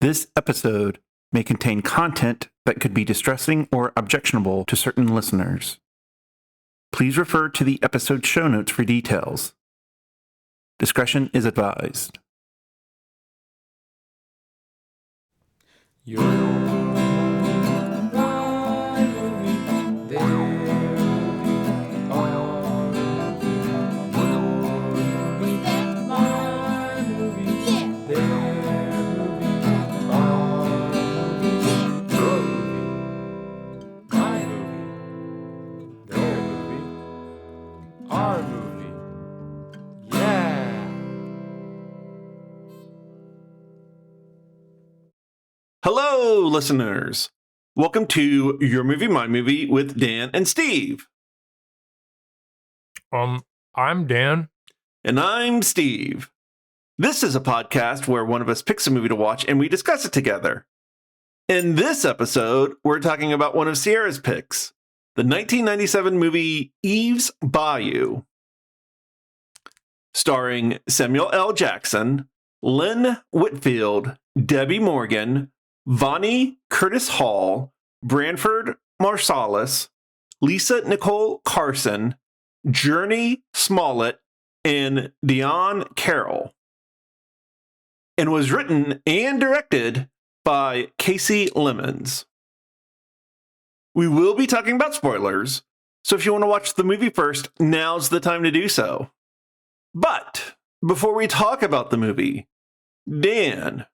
This episode may contain content that could be distressing or objectionable to certain listeners. Please refer to the episode show notes for details. Discretion is advised. Hello, listeners. Welcome to Your Movie, My Movie with Dan and Steve. I'm Dan. And I'm Steve. This is a podcast where one of us picks a movie to watch and we discuss it together. In this episode, we're talking about one of Ciara's picks, the 1997 movie Eve's Bayou, starring Samuel L. Jackson, Lynn Whitfield, Debbi Morgan, Vondie Curtis-Hall, Branford Marsalis, Lisa Nicole Carson, Journey Smollett, and Dion Carroll, and was written and directed by Kasi Lemmons. We will be talking about spoilers, so if you want to watch the movie first, now's the time to do so. But before we talk about the movie, Dan,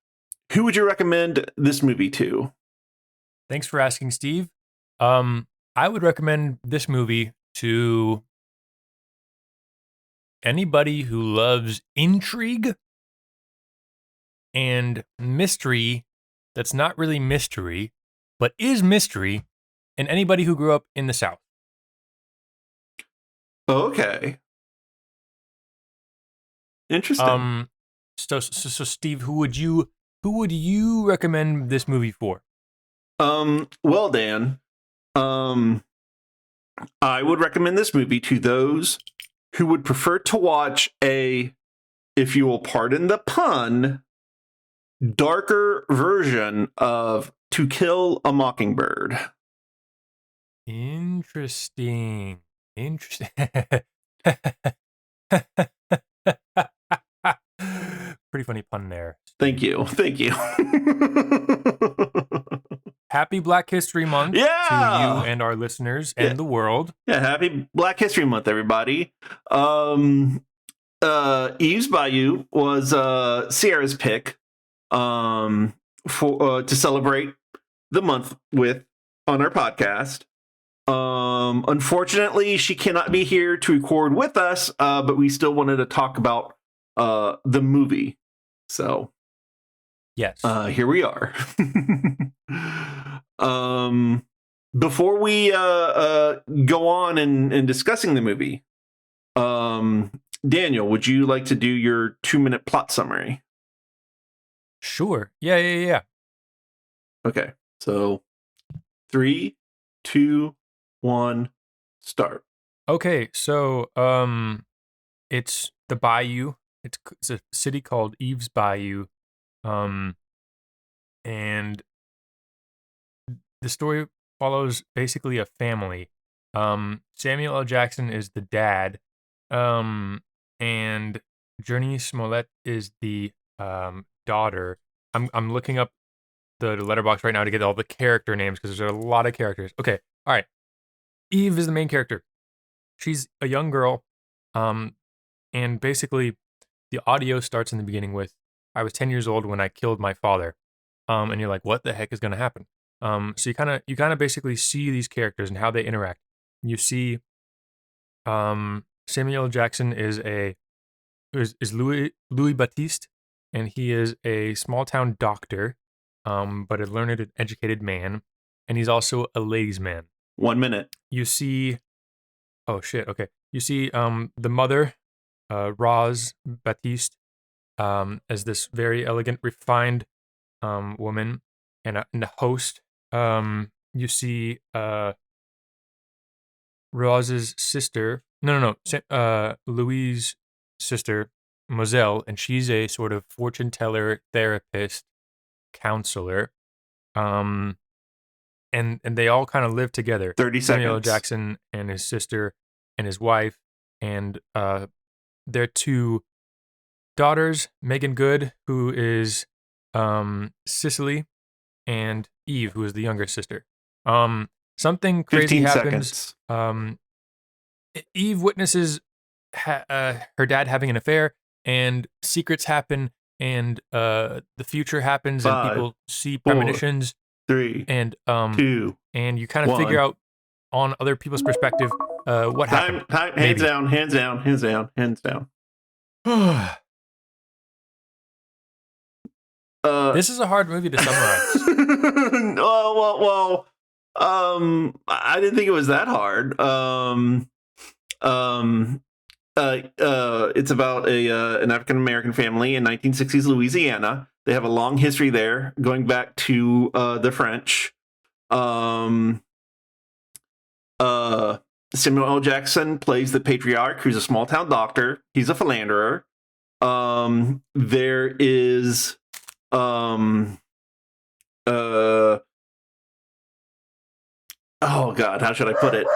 who would you recommend this movie to? Thanks for asking, Steve. I would recommend this movie to anybody who loves intrigue and mystery that's not really mystery, but is mystery, and anybody who grew up in the South. Okay. Interesting. So Steve, who would you recommend this movie for? Well, Dan, I would recommend this movie to those who would prefer to watch a, if you will pardon the pun, darker version of To Kill a Mockingbird. Interesting. Pretty funny pun there. Thank you. Happy Black History Month to you and our listeners and the world. Yeah, happy Black History Month, everybody. Eve's Bayou was Ciara's pick for to celebrate the month with on our podcast. Unfortunately, she cannot be here to record with us, but we still wanted to talk about the movie. So, yes, here we are. Before we go on in discussing the movie, Daniel, would you like to do your 2-minute plot summary? Sure. Yeah. Okay. So 3, 2, 1, start. Okay, so it's the Bayou. It's a city called Eve's Bayou, and the story follows basically a family. Samuel L. Jackson is the dad, and Journey Smollett is the daughter. I'm looking up the letterbox right now to get all the character names because there's a lot of characters. Okay, all right. Eve is the main character. She's a young girl, and basically the audio starts in the beginning with, "I was 10 years old when I killed my father," and you're like, "What the heck is going to happen?" So you kind of basically see these characters and how they interact. You see, Samuel L. Jackson is Louis Baptiste, and he is a small town doctor, but a learned and educated man, and he's also a ladies' man. 1 minute. You see, oh shit, okay. You see the mother, Roz Baptiste, as this very elegant, refined woman, and a host. You see Roz's sister, Louise' sister, Moselle, and she's a sort of fortune teller therapist. counselor. And they all kind of live together. 30 Samuel L. seconds. Jackson and his sister and his wife and their two daughters, Megan Good, who is Cicely, and Eve, who is the younger sister. Something crazy 15 happens. seconds. Eve witnesses her dad having an affair, and secrets happen, and the future happens, 5, and people see 4, premonitions, 3, and 2, and you kind of 1. figure out on other people's perspective what happened. Time. Hands Maybe. down. Hands down. Hands down. Hands down. This is a hard movie to summarize. I didn't think it was that hard. It's about an African American family in 1960s Louisiana. They have a long history there, going back to the French. Samuel L. Jackson plays the patriarch, who's a small town doctor. He's a philanderer. There is oh God, how should I put it?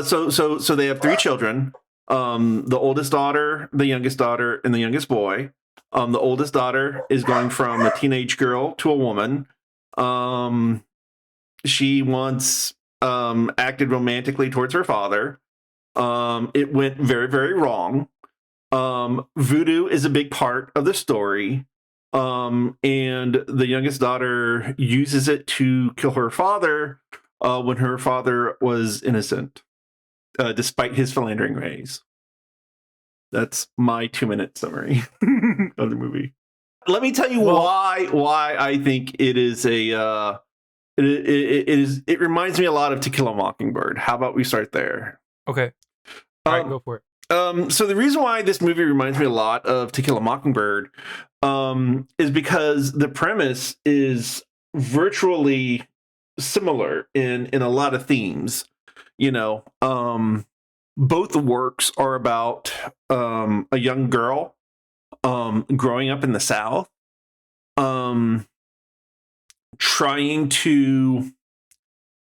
So they have 3 children. The oldest daughter, the youngest daughter, and the youngest boy. The oldest daughter is going from a teenage girl to a woman. She once acted romantically towards her father. It went very, very wrong. Voodoo is a big part of the story. And the youngest daughter uses it to kill her father when her father was innocent, despite his philandering ways. That's my 2-minute summary of the movie. Let me tell you why I think it is a it reminds me a lot of To Kill a Mockingbird. How about we start there? Okay. All right, go for it. So the reason why this movie reminds me a lot of To Kill a Mockingbird is because the premise is virtually similar in a lot of themes. You know, both works are about a young girl growing up in the South, trying to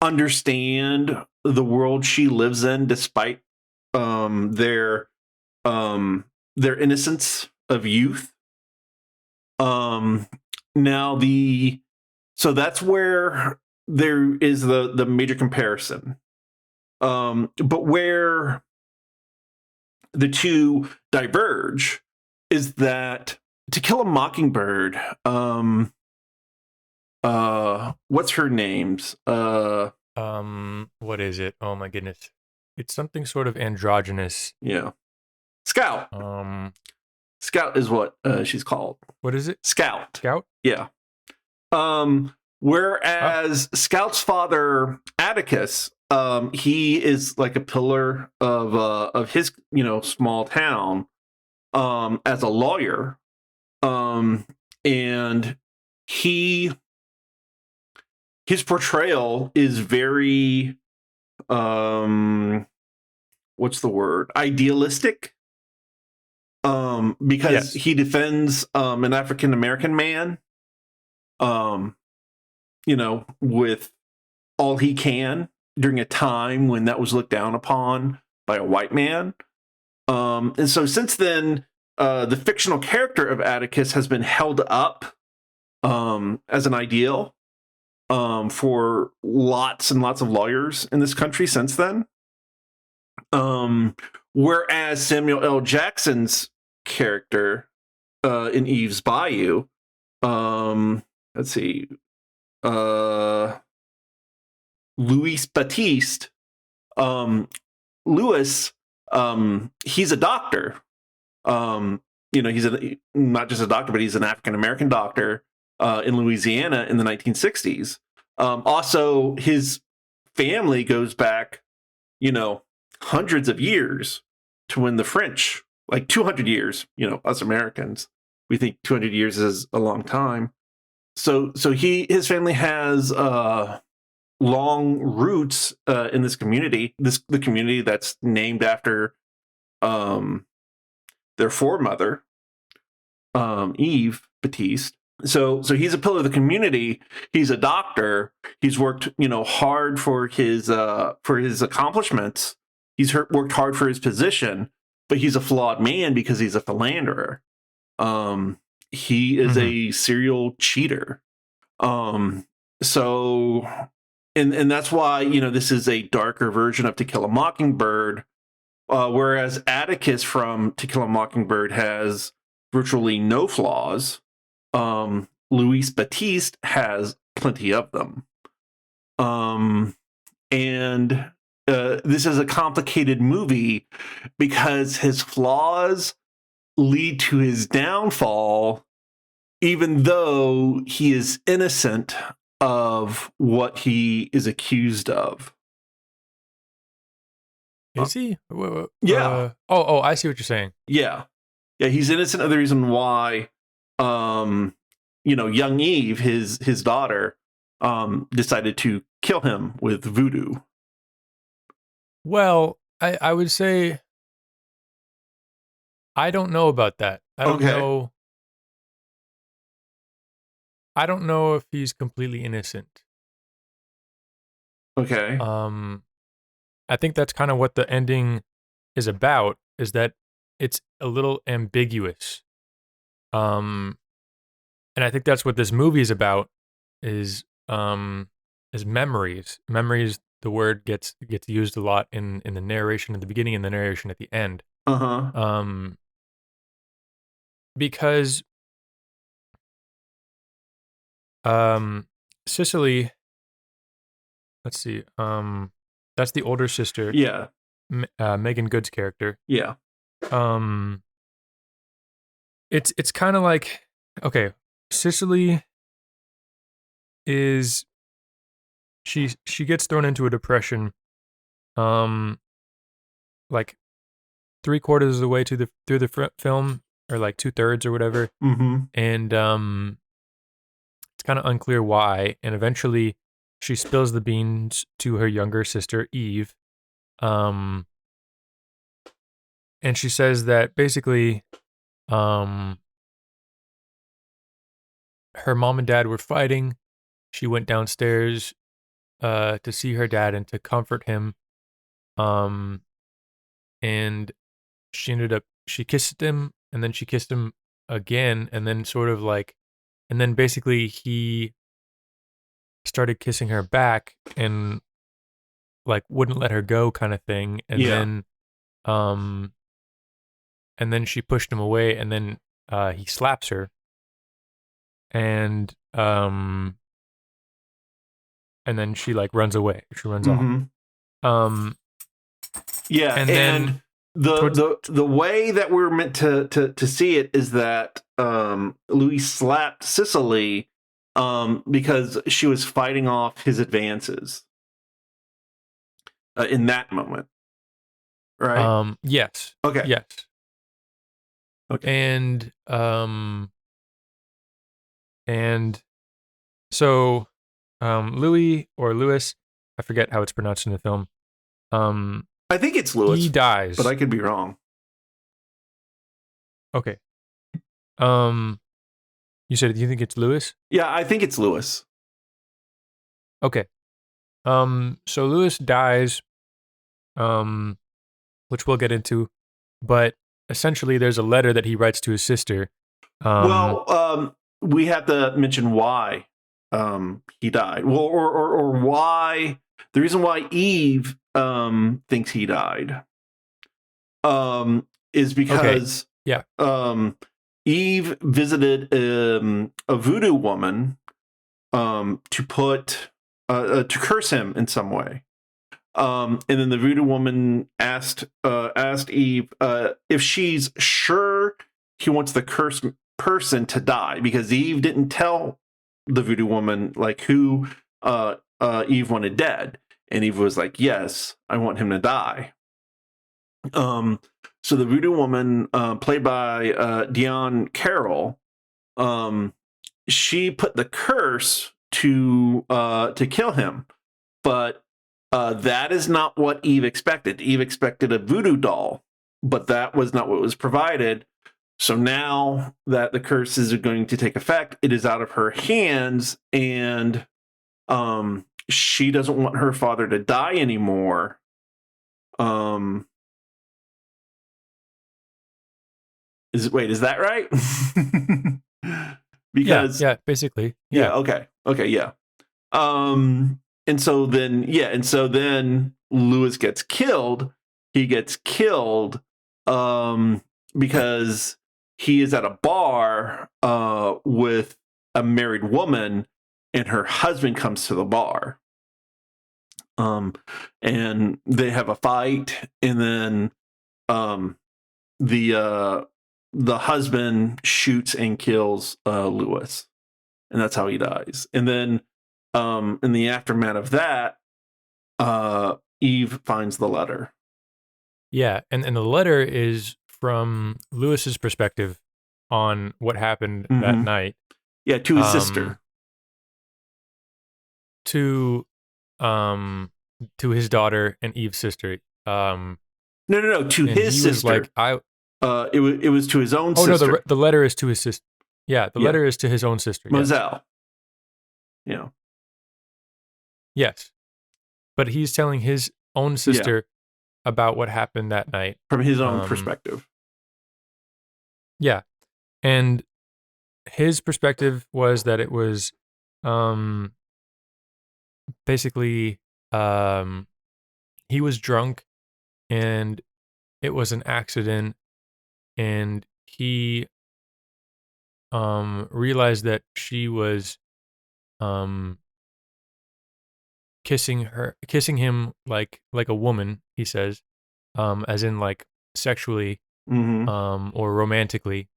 understand the world she lives in despite their innocence of youth. So that's where there is the major comparison. But where the two diverge is that To Kill a Mockingbird, what's her name's? What is it? Oh my goodness. It's something sort of androgynous. Yeah. Scout. Scout is what she's called. What is it? Scout. Scout? Yeah. Whereas Scout's father, Atticus, he is like a pillar of his, small town, as a lawyer. And his portrayal is very, what's the word? Idealistic. Because he defends an African American man, with all he can during a time when that was looked down upon by a white man. And so since then, the fictional character of Atticus has been held up as an ideal for lots and lots of lawyers in this country since then. Whereas Samuel L. Jackson's character in Eve's Bayou, let's see, Louis Batiste, Louis, he's a doctor. He's not just a doctor, but he's an African American doctor in Louisiana in the 1960s. Also, his family goes back, hundreds of years to when the French, like 200 years, us Americans, we think 200 years is a long time. So his family has long roots in this community, the community that's named after their foremother, Eve Batiste. So he's a pillar of the community. He's a doctor. He's worked, hard for his accomplishments. He's worked hard for his position, but he's a flawed man because he's a philanderer. He is a serial cheater. So, and that's why, this is a darker version of To Kill a Mockingbird, whereas Atticus from To Kill a Mockingbird has virtually no flaws. Luis Batiste has plenty of them. And this is a complicated movie because his flaws lead to his downfall, even though he is innocent of what he is accused of. Is he? Yeah. I see what you're saying. Yeah. He's innocent of the reason why, young Eve, his daughter, decided to kill him with voodoo. Well, I would say I don't know about that. I don't know. I don't know if he's completely innocent. Okay. I think that's kind of what the ending is about, is that it's a little ambiguous. And I think that's what this movie is about, is memories. Memories, the word gets used a lot in the narration at the beginning and the narration at the end. Because Cicely, let's see, that's the older sister. Yeah. Megan Good's character. Yeah. It's kind of like, okay, Cicely is, she gets thrown into a depression, like 3/4 of the way through the film, or like 2/3 or whatever. And it's kind of unclear why. And eventually, she spills the beans to her younger sister Eve, and she says that basically, her mom and dad were fighting. She went downstairs to see her dad and to comfort him. And she kissed him, and then she kissed him again, and then and then basically he started kissing her back and wouldn't let her go, kind of thing. And then she pushed him away, and then he slaps her. And then she runs away. She runs off. Yeah, and then the way that we're meant to see it is that Louis slapped Cicely because she was fighting off his advances in that moment, right? Yes. Okay. Yes. Okay. And so Louis, or Louis, I forget how it's pronounced in the film. I think it's Louis. He dies, but I could be wrong. Okay. You said, do you think it's Louis? Yeah, I think it's Louis. Okay. So Louis dies, which we'll get into, but essentially there's a letter that he writes to his sister. We have to mention why he died. Well, or why, the reason why Eve thinks he died is because Eve visited a voodoo woman to curse him in some way. And then the voodoo woman asked Eve if she's sure he wants the cursed person to die, because Eve didn't tell the voodoo woman who Eve wanted dead, and Eve was like, "Yes, I want him to die." So the voodoo woman, played by Dion Carroll, she put the curse to kill him, but that is not what Eve expected. Eve expected a voodoo doll but that was not what was provided. So now that the curses are going to take effect, it is out of her hands, and she doesn't want her father to die anymore. Is that right? Because yeah, basically. yeah, okay, yeah. And so then Lewis gets killed. He gets killed because he is at a bar with a married woman, and her husband comes to the bar. And they have a fight, and then the husband shoots and kills Lewis, and that's how he dies. And then in the aftermath of that, Eve finds the letter. Yeah, and the letter is from Lewis's perspective on what happened that night. Yeah, to his sister. To his daughter and Eve's sister. No, to his sister. It was to his own sister. No, the letter is to his sister. Yeah, the letter is to his own sister. Moselle. Yeah. Yes. But he's telling his own sister about what happened that night. From his own perspective. Yeah. And his perspective was that it was basically he was drunk and it was an accident, and he realized that she was kissing him like a woman, he says, as in like sexually or romantically,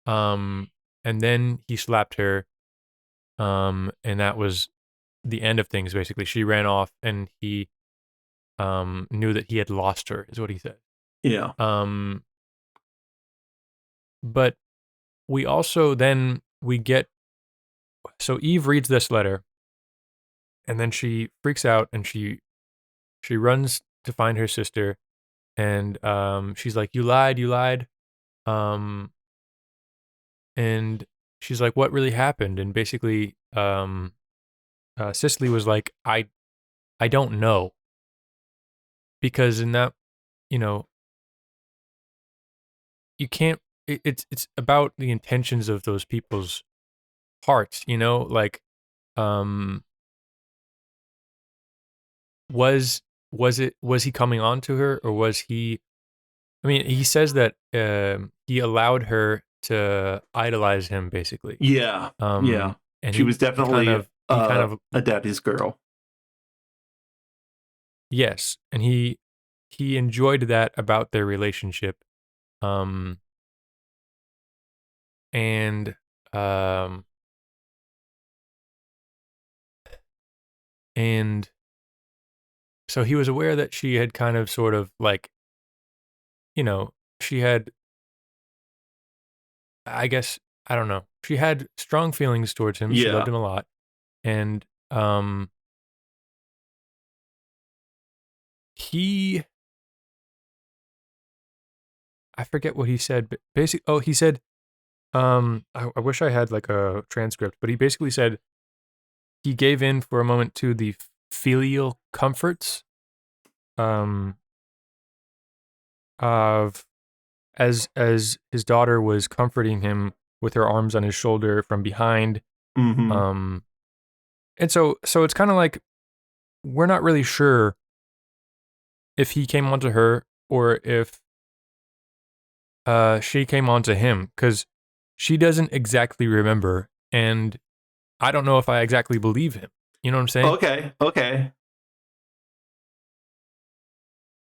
and then he slapped her, and that was the end of things. Basically, she ran off, and he knew that he had lost her, is what he said. Yeah. But we also so Eve reads this letter, and then she freaks out, and she runs to find her sister, and she's like, you lied. And she's like, what really happened? And basically, Cicely was like, I don't know. Because in that, you can't, it's about the intentions of those people's hearts, like, was he coming on to her, or was he, he says that he allowed her to idolize him, basically. Yeah. And she was definitely a daddy's girl. Yes, and he enjoyed that about their relationship, and so he was aware that she had kind of sort of like, she had, I guess, I don't know, she had strong feelings towards him. She loved him a lot, and I forget what he said, but basically, he said, I wish I had like a transcript, but he basically said he gave in for a moment to the filial comforts of as his daughter was comforting him with her arms on his shoulder from behind. And so it's kind of like, we're not really sure if he came onto her or if she came onto him, because she doesn't exactly remember, and I don't know if I exactly believe him. You know what I'm saying? Okay.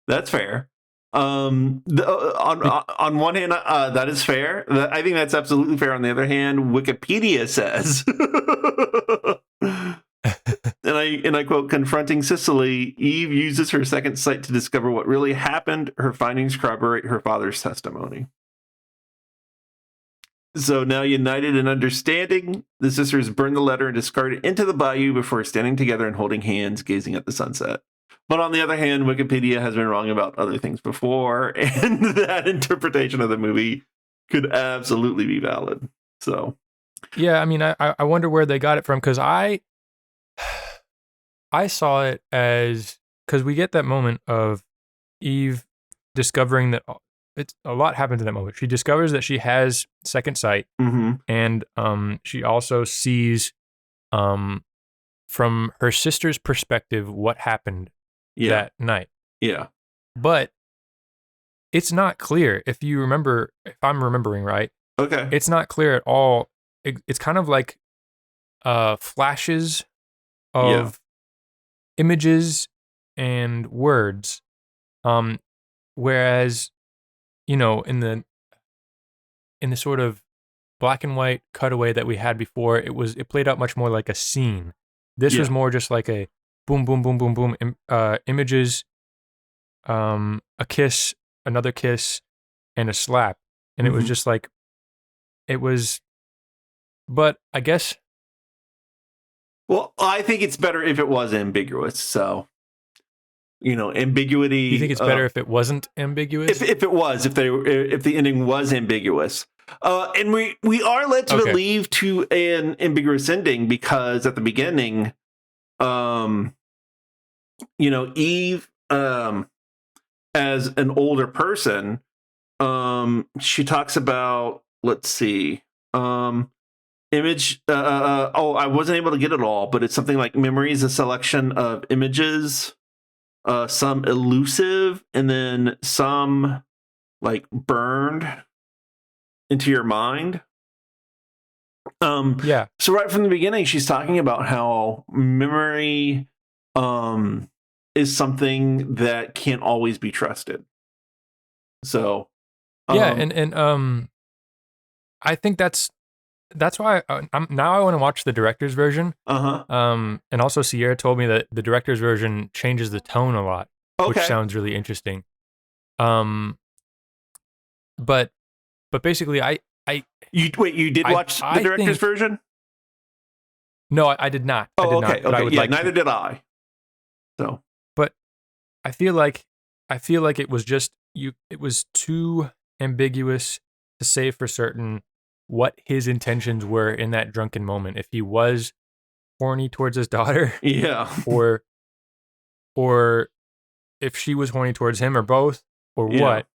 That's fair. On one hand, that is fair. I think that's absolutely fair. On the other hand, Wikipedia says, and I quote, confronting Cicely, Eve uses her second sight to discover what really happened. Her findings corroborate her father's testimony. So now, united in understanding, the sisters burn the letter and discard it into the bayou before standing together and holding hands, gazing at the sunset. But on the other hand, Wikipedia has been wrong about other things before, and that interpretation of the movie could absolutely be valid. So, Yeah, I mean, I wonder where they got it from, because I saw it as, because we get that moment of Eve discovering that it's a lot happens in that moment. She discovers that she has second sight, and she also sees from her sister's perspective what happened that night. Yeah. But it's not clear, if you remember, if I'm remembering right. Okay. It's not clear at all. It's kind of like flashes of images and words. Whereas, in the sort of black and white cutaway that we had before, it played out much more like a scene. This was more just like a boom, boom, boom, boom, boom, images, a kiss, another kiss, and a slap. And it was just like, but I guess. Well, I think it's better if it was ambiguous. So, ambiguity. You think it's better if it wasn't ambiguous? If the ending was ambiguous. And we are led to believe to an ambiguous ending because at the beginning, Eve, as an older person, she talks about, let's see, image. I wasn't able to get it all, but it's something like memory is a selection of images, some elusive, and then some like burned into your mind. So right from the beginning, she's talking about how memory is something that can't always be trusted. So and I think that's why I want to watch the director's version. And also Ciara told me that the director's version changes the tone a lot, which sounds really interesting. But basically, you did watch the director's version? No, I did not. Oh, I did not. Okay. Neither did I. So, but I feel like it was just it was too ambiguous to say for certain what his intentions were in that drunken moment. If he was horny towards his daughter, or if she was horny towards him, or both, or what.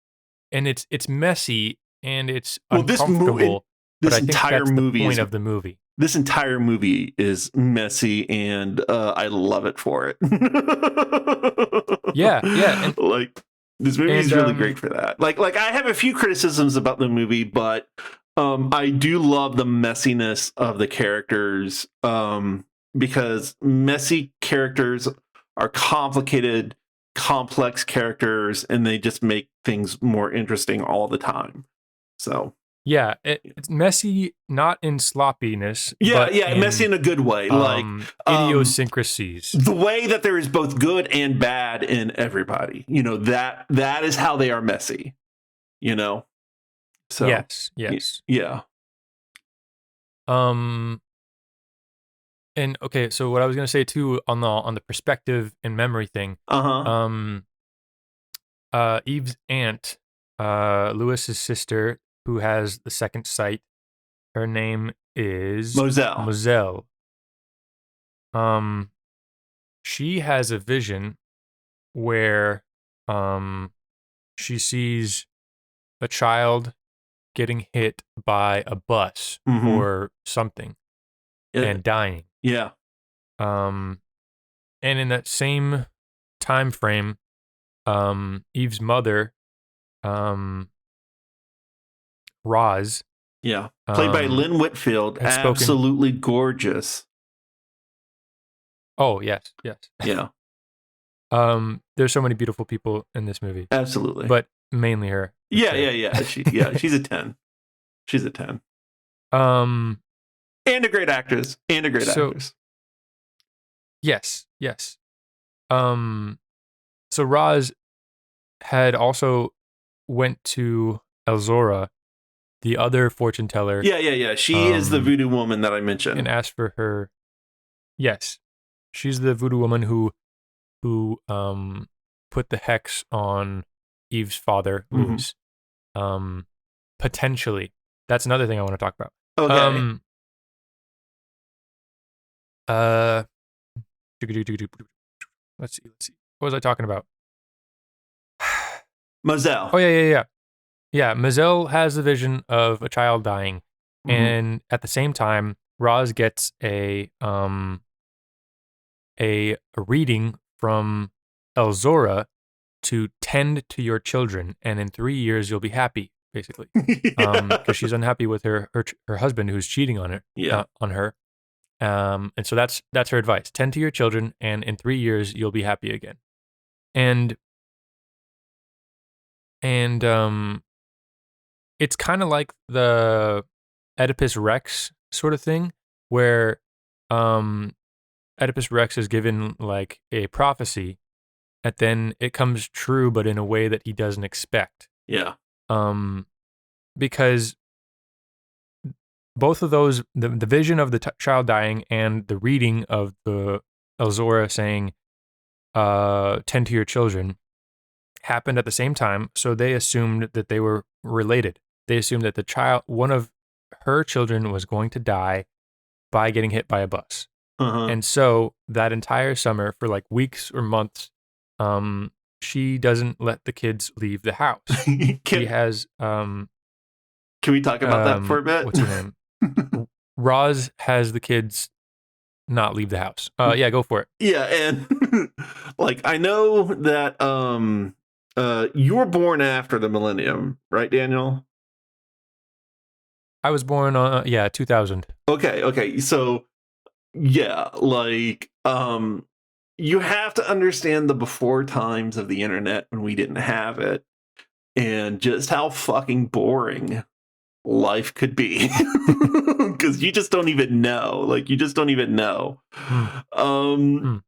And it's messy and it's uncomfortable. But I think that's the point of the movie. This entire movie is messy, and I love it for it. Yeah. And, like, this movie is really great for that. Like I have a few criticisms about the movie, but I do love the messiness of the characters, because messy characters are complicated, complex characters, and they just make things more interesting all the time. So yeah, it's messy, not in sloppiness. Messy in a good way, like idiosyncrasies. The way that there is both good and bad in everybody. That is how they are messy. So yes. Yeah. And okay, so what I was gonna say too on the perspective and memory thing. Eve's aunt, Lewis's sister, who has the second sight, her name is Moselle. She has a vision where she sees a child getting hit by a bus or something and dying. Yeah. And in that same time frame, Eve's mother, Roz, played by Lynn Whitfield, absolutely gorgeous. Oh yes. Yeah. There's so many beautiful people in this movie. Absolutely. But mainly her. Yeah. She's a 10. She's a 10. And a great actress. Actress. Yes. So Roz had also went to Elzora, the other fortune teller. Yeah. She is the voodoo woman that I mentioned. And asked for her. Yes. She's the voodoo woman who who put the hex on Eve's father, Louis. Potentially. That's another thing I want to talk about. Okay. Let's see. What was I talking about? Moselle. Oh yeah. Yeah, Mazel has the vision of a child dying, and at the same time, Roz gets a reading from Elzora to tend to your children, and in 3 years you'll be happy, basically, because she's unhappy with her husband who's cheating on her. Yeah. On her, and so that's her advice: tend to your children, and in 3 years you'll be happy again. And it's kind of like the Oedipus Rex sort of thing, where Oedipus Rex is given like a prophecy, and then it comes true, but in a way that he doesn't expect. Yeah. Because both of those, the vision of the child dying and the reading of the Elzora saying, tend to your children, happened at the same time, so they assumed that they were related. They assumed that one of her children was going to die by getting hit by a bus. And so that entire summer, for like weeks or months, she doesn't let the kids leave the house. She has... Can we talk about that for a bit? What's her name? Roz has the kids not leave the house. Yeah, go for it. Yeah, and like I know that you were born after the millennium, right, Daniel? I was born 2000. Okay. So yeah, like you have to understand the before times of the internet when we didn't have it, and just how fucking boring life could be. Because you just don't even know. Like, you just don't even know. And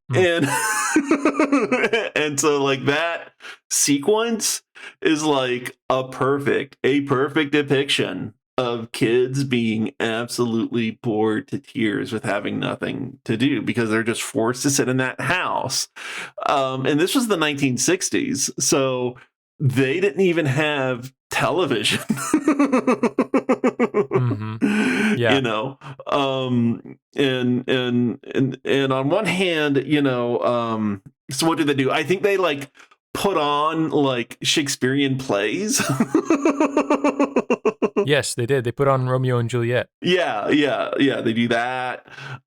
and so like that sequence is like a perfect depiction of kids being absolutely bored to tears with having nothing to do because they're just forced to sit in that house. And this was the 1960s, so they didn't even have television. Yeah. You know, and on one hand, you know, so what do they do? I think they like put on like Shakespearean plays. Yes, they did. They put on Romeo and Juliet. Yeah, they do that.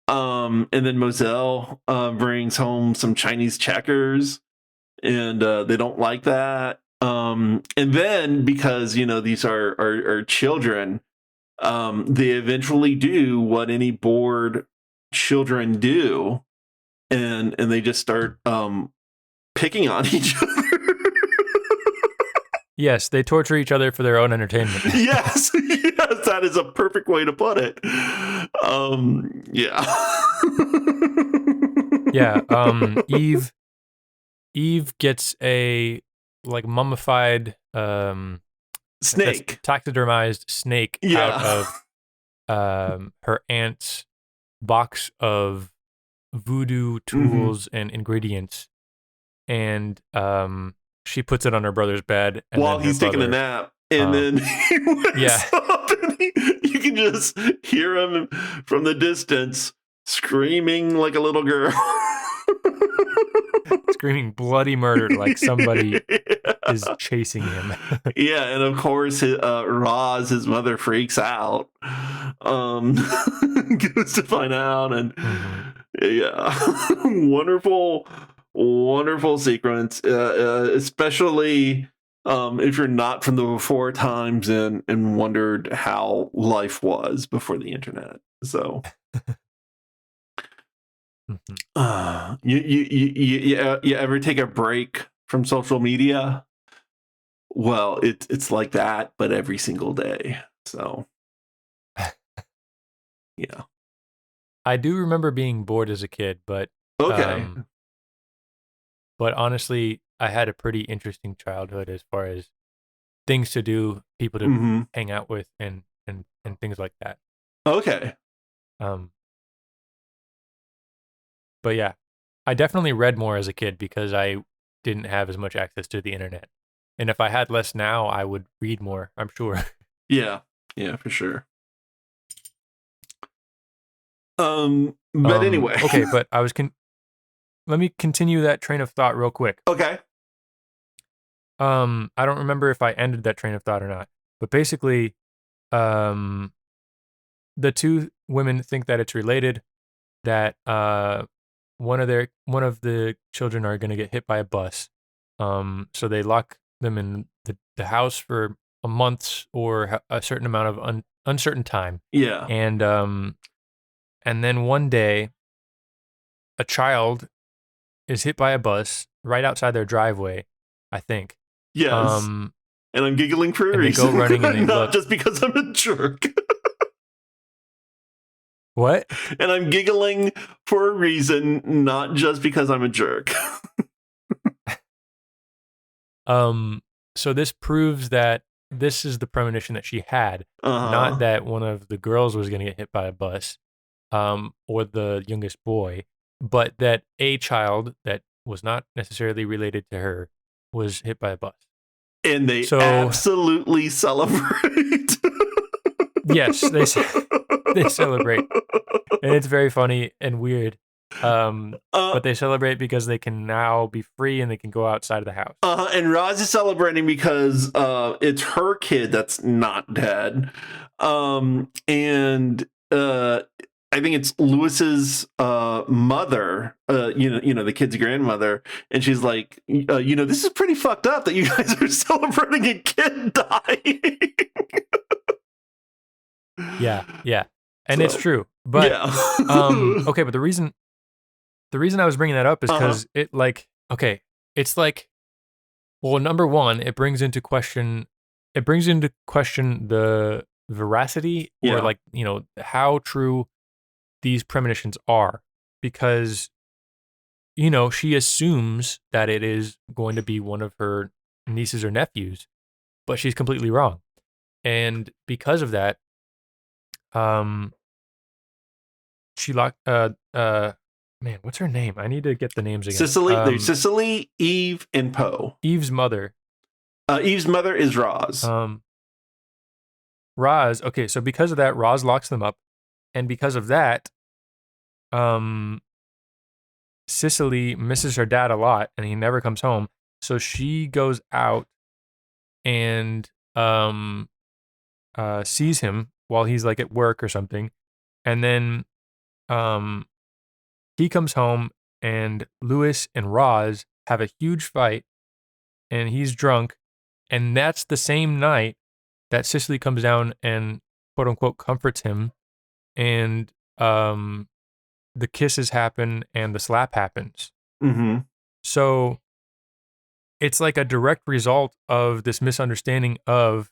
And then Moselle brings home some Chinese checkers, and they don't like that. And then because, you know, these are children, they eventually do what any bored children do, and they just start picking on each other. Yes, they torture each other for their own entertainment. Yes, that is a perfect way to put it. Yeah. Eve gets a like mummified snake, taxidermized snake out of her aunt's box of voodoo tools and ingredients, and she puts it on her brother's bed while he's taking a nap, and then he wakes up, and you can just hear him from the distance screaming like a little girl. Screaming bloody murder like somebody is chasing him. Yeah, and of course Roz, his mother, freaks out. Goes to find out, and wonderful sequence, especially if you're not from the before times and wondered how life was before the internet. So you ever take a break from social media? Well, it's like that, but every single day. So yeah, I do remember being bored as a kid, but okay. But honestly, I had a pretty interesting childhood as far as things to do, people to hang out with, and things like that. Okay. But yeah, I definitely read more as a kid because I didn't have as much access to the internet. And if I had less now, I would read more, I'm sure. Yeah, for sure. But anyway. Okay, but let me continue that train of thought real quick. Okay. I don't remember if I ended that train of thought or not, but basically, the two women think that it's related, that one of the children are going to get hit by a bus. So they lock them in the house for a month or a certain amount of uncertain time. Yeah. And then one day, a child is hit by a bus right outside their driveway, I think. Yes. And I'm giggling for a reason. They go running and they not look. Just because I'm a jerk. What? And I'm giggling for a reason, not just because I'm a jerk. So this proves that this is the premonition that she had, not that one of the girls was going to get hit by a bus, or the youngest boy, but that a child that was not necessarily related to her was hit by a bus. And they absolutely celebrate. Yes, they celebrate. And it's very funny and weird. But they celebrate because they can now be free and they can go outside of the house. And Roz is celebrating because it's her kid that's not dead. And I think it's Lewis's mother, the kid's grandmother, and she's like, this is pretty fucked up that you guys are celebrating a kid dying. Yeah. And it's true. But okay, but the reason I was bringing that up is because it's like, well, number one, it brings into question the veracity or how true these premonitions are, because she assumes that it is going to be one of her nieces or nephews, but she's completely wrong. And because of that, she locked man, what's her name? I need to get the names again. There's Cicely, Eve, and Poe. Eve's mother. Eve's mother is Roz. Roz. Okay, so because of that, Roz locks them up, and because of that, Cicely misses her dad a lot, and he never comes home. So she goes out and sees him while he's like at work or something, and then he comes home, and Lewis and Roz have a huge fight, and he's drunk, and that's the same night that Cicely comes down and quote unquote comforts him, and the kisses happen and the slap happens. Mm-hmm. So it's like a direct result of this misunderstanding of,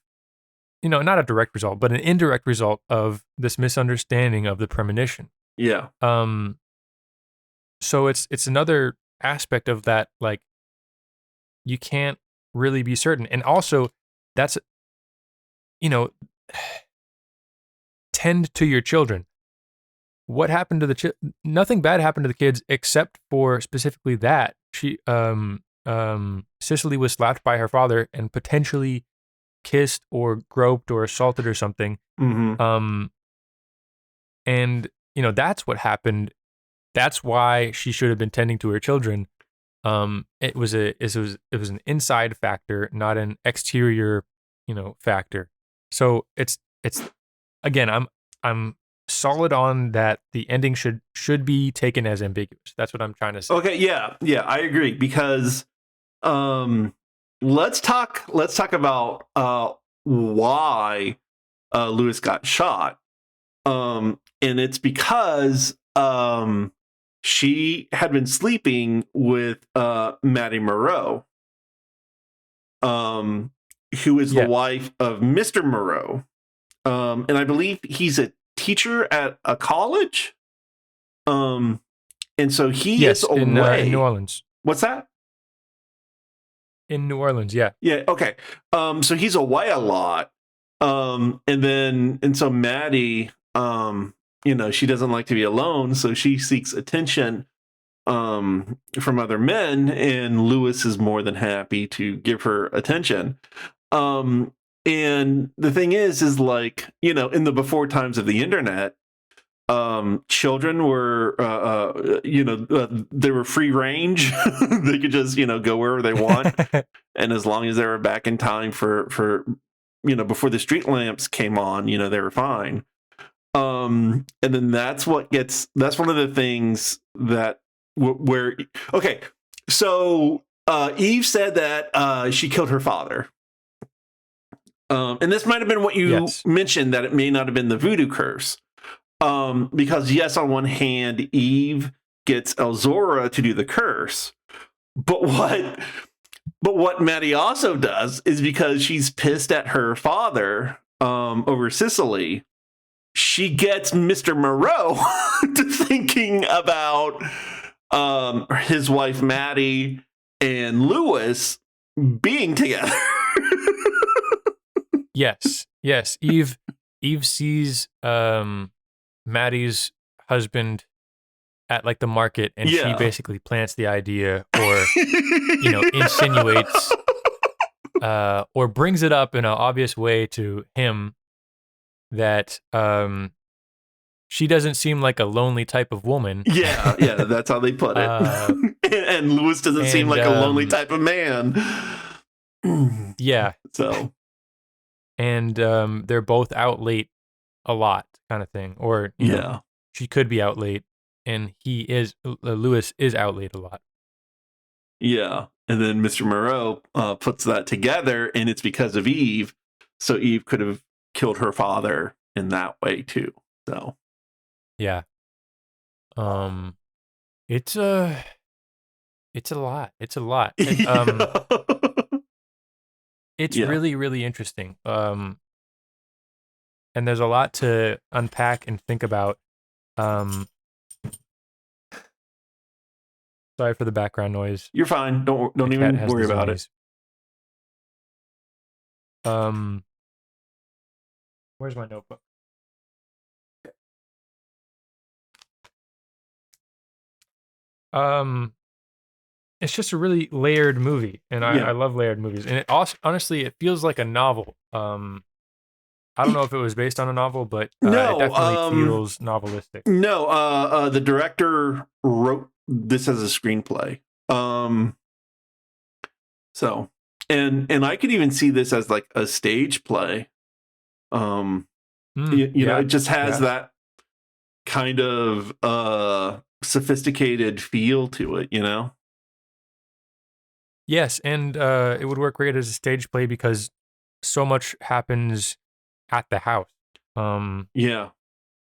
not a direct result, but an indirect result of this misunderstanding of the premonition. Yeah. So it's another aspect of that, like, you can't really be certain. And also, that's, tend to your children. What happened to nothing bad happened to the kids except for specifically that. Cicely was slapped by her father and potentially kissed or groped or assaulted or something. Mm-hmm. And that's what happened. That's why she should have been tending to her children. It was an inside factor, not an exterior, factor. So it's again, I'm solid on that. The ending should be taken as ambiguous. That's what I'm trying to say. Okay, yeah, I agree, because let's talk about why Lewis got shot. And it's because she had been sleeping with Maddie Moreau, who is the wife of Mr. Moreau. And I believe he's a teacher at a college. And so he is away in New Orleans. What's that? In New Orleans, yeah. Yeah, okay. So he's away a lot. And so Maddie, she doesn't like to be alone, so she seeks attention from other men, and Lewis is more than happy to give her attention. And the thing is like, you know, in the before times of the internet, children were, they were free range. They could just, you know, go wherever they want. And as long as they were back in time for, you know, before the street lamps came on, you know, they were fine. And then that's one of the things that where, okay. So, Eve said that, she killed her father. And this might have been what you mentioned, that it may not have been the voodoo curse. Because yes, on one hand, Eve gets Elzora to do the curse, but what Maddie also does is, because she's pissed at her father over Sicily, she gets Mr. Moreau to thinking about his wife Maddie and Lewis being together. Yes. Eve sees Maddie's husband at like the market, and she basically plants the idea, or you know, insinuates or brings it up in an obvious way to him that she doesn't seem like a lonely type of woman. Yeah, that's how they put it. And Lewis doesn't seem like a lonely type of man. Yeah. So, and they're both out late a lot, kind of thing, or you know, she could be out late, and Lewis is out late a lot. Yeah, and then Mr. Moreau puts that together, and it's because of Eve. So Eve could have killed her father in that way too. So, yeah, it's a lot. It's a lot. It's really, really interesting. And there's a lot to unpack and think about. Sorry for the background noise. You're fine. Don't even worry about it. Where's my notebook? It's just a really layered movie, and I love layered movies. And it also, honestly, it feels like a novel. I don't know if it was based on a novel, but it definitely feels novelistic. No, the director wrote this as a screenplay. So, and I could even see this as like a stage play. You know, it just has that kind of sophisticated feel to it, you know? Yes, and it would work great as a stage play because so much happens at the house. You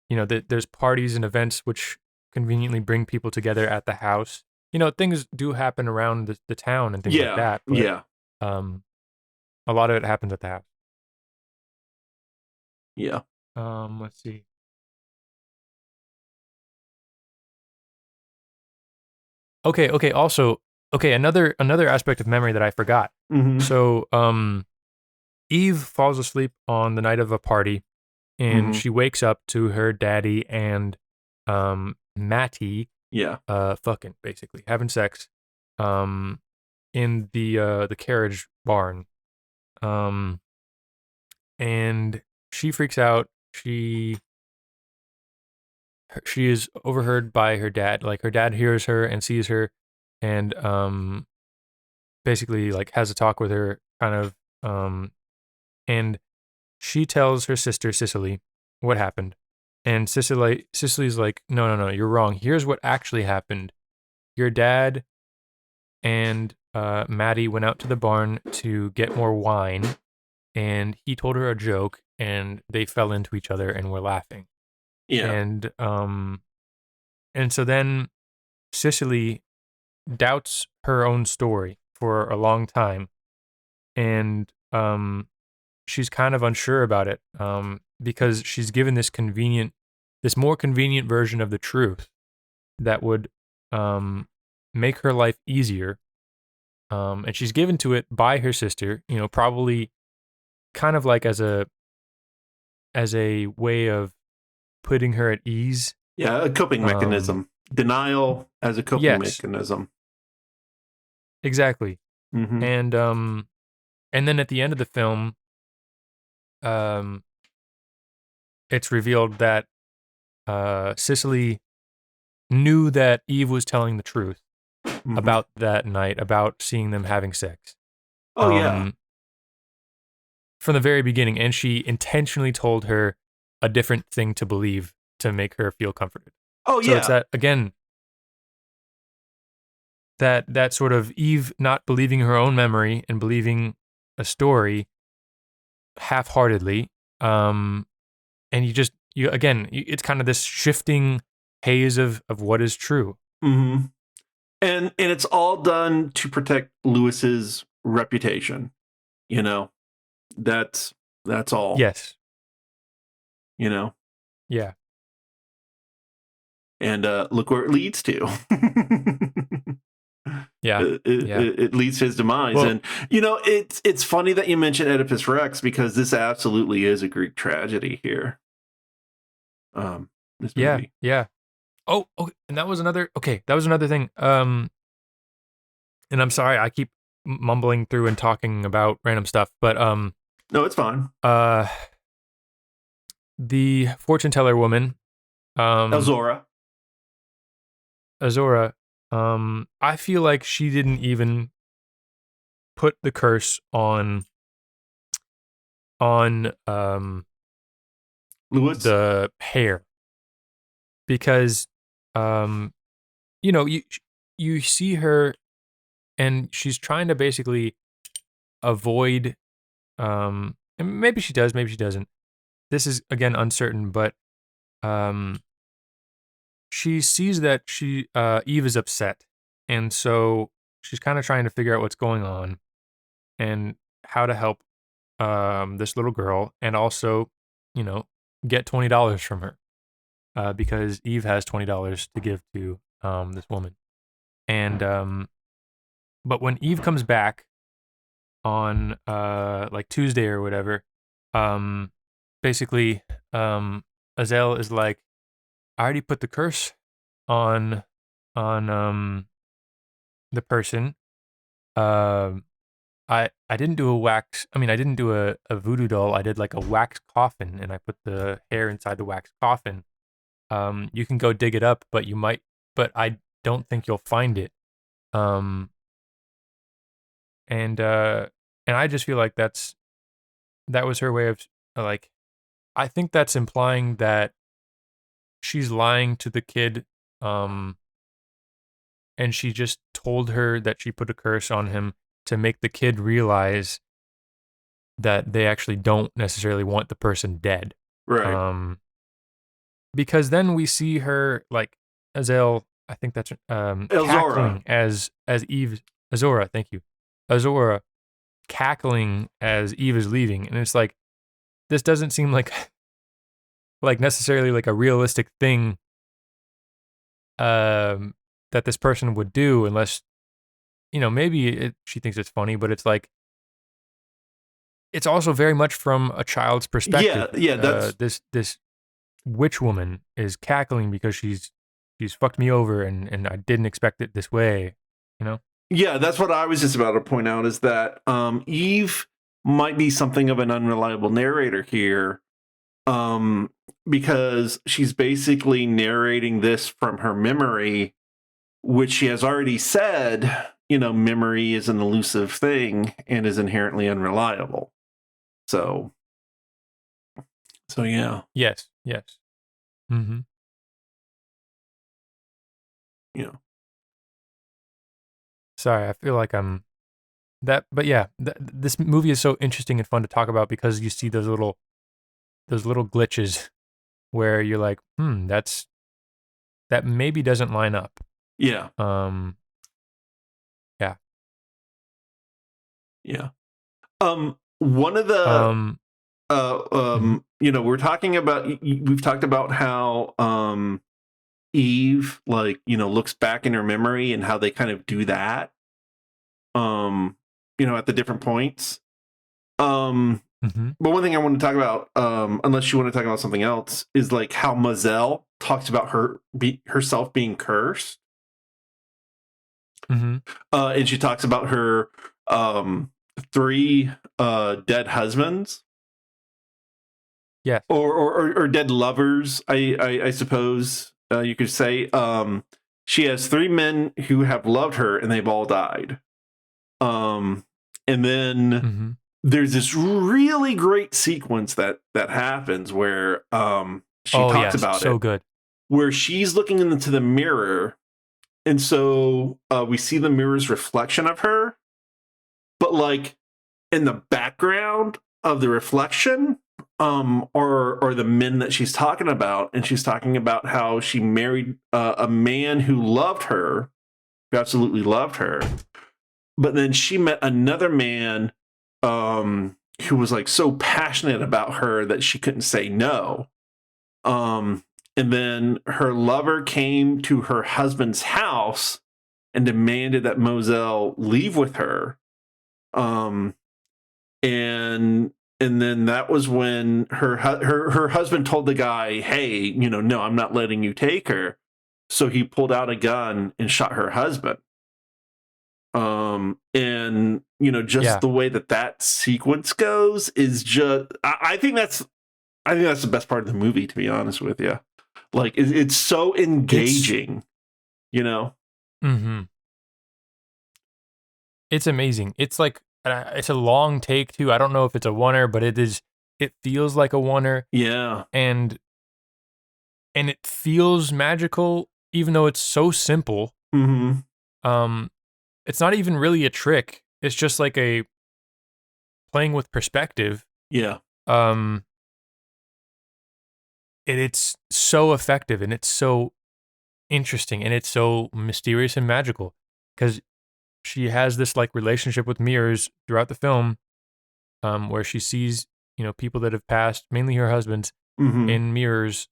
know, there's parties and events which conveniently bring people together at the house. You know, things do happen around the town and things like that. But, a lot of it happens at the house. Yeah. Let's see. Okay. Also, another aspect of memory that I forgot. Mm-hmm. So, Eve falls asleep on the night of a party, and she wakes up to her daddy and Matty fucking, basically having sex in the carriage barn. And she freaks out. She is overheard by her dad. Like, her dad hears her and sees her, and basically like has a talk with her, kind of, and she tells her sister Cicely what happened. And Cicely's like, no, you're wrong. Here's what actually happened. Your dad and Maddie went out to the barn to get more wine, and he told her a joke, and they fell into each other and were laughing. Yeah. And so then Cicely doubts her own story for a long time, and she's kind of unsure about it, because she's given this more convenient version of the truth that would make her life easier, and she's given to it by her sister, you know, probably kind of like as a way of putting her at ease. Yeah, a coping mechanism. Denial as a coping Yes, mechanism. exactly. Mm-hmm. And then at the end of the film, um, it's revealed that Cicely knew that Eve was telling the truth Mm-hmm. about that night, about seeing them having sex. Oh yeah. From the very beginning, and she intentionally told her a different thing to believe to make her feel comforted. Oh So it's yeah. that again, that sort of Eve not believing her own memory and believing a story half-heartedly, and you again, it's kind of this shifting haze of what is true. Mm-hmm. And it's all done to protect Lewis's reputation. You know, that's all. Yes, You know, yeah, and look where it leads to. yeah, yeah. It leads to his demise. Well, And it's funny that you mentioned Oedipus Rex, because this absolutely is a Greek tragedy here. This yeah, movie. yeah. Oh, and that was another. Okay, that was another thing. And I'm sorry, I keep mumbling through and talking about random stuff, but No, it's fine. uh, the fortune teller woman, Elzora. Azora, I feel like she didn't even put the curse on Lewis. the hair, because um you know, you see her and she's trying to basically avoid, and maybe she does, maybe she doesn't. This is again uncertain, but um she sees that Eve is upset, and so she's kind of trying to figure out what's going on and how to help this little girl, and also, you know, get $20 from her, because Eve has $20 to give to this woman. And but when Eve comes back on like Tuesday or whatever, um basically, Azel is like, I already put the curse on on the person. Um I didn't do a wax. I mean, I didn't do a voodoo doll. I did like a wax coffin, and I put the hair inside the wax coffin. You can go dig it up, but you might, but I don't think you'll find it. Um, and I just feel like that was her way of, like, I think that's implying that she's lying to the kid, um, and she just told her that she put a curse on him to make the kid realize that they actually don't necessarily want the person dead. Right. Um, because then we see her, like, Azel, I think that's Elzora. cackling as Eve, Azora, thank you, Azora, cackling as Eve is leaving, and it's like, this doesn't seem like like necessarily like a realistic thing, that this person would do, unless, you know, maybe she thinks it's funny, but it's like, it's also very much from a child's perspective. Yeah. That's This witch woman is cackling because she's fucked me over, and I didn't expect it this way, you know? Yeah, that's what I was just about to point out, is that Eve might be something of an unreliable narrator here, because she's basically narrating this from her memory, which she has already said, memory is an elusive thing and is inherently unreliable. So yeah. Yes, yes. Mm-hmm. Yeah. Sorry, I feel like I'm that, but yeah, this movie is so interesting and fun to talk about because you see those little glitches where you're like, that maybe doesn't line up. Yeah. Yeah. Yeah. One of the Mhm. we're talking about, we've talked about how Eve, like, looks back in her memory and how they kind of do that, at the different points. But one thing I want to talk about, unless you want to talk about something else, is like how Moselle talks about herself being cursed. And she talks about her 3 dead husbands. Yeah. Or dead lovers, I suppose you could say. She has 3 men who have loved her and they've all died. And then there's this really great sequence that happens where she talks about so it. Good. Where she's looking into the mirror, and so we see the mirror's reflection of her, but like in the background of the reflection or the men that she's talking about, and she's talking about how she married a man who loved her, who absolutely loved her, but then she met another man who was like so passionate about her that she couldn't say no. And then her lover came to her husband's house and demanded that Moselle leave with her. And then that was when her husband told the guy, "Hey, no, I'm not letting you take her." So he pulled out a gun and shot her husband. And just the way that sequence goes is just, I think that's the best part of the movie, to be honest with you. Like it's so engaging, It's amazing. It's like it's a long take too. I don't know if it's a oneer, but it is. It feels like a oneer. Yeah, and it feels magical, even though it's so simple. It's not even really a trick. It's just like a playing with perspective. Yeah. It's so effective, and it's so interesting, and it's so mysterious and magical, because she has this like relationship with mirrors throughout the film, where she sees people that have passed, mainly her husbands, in mirrors.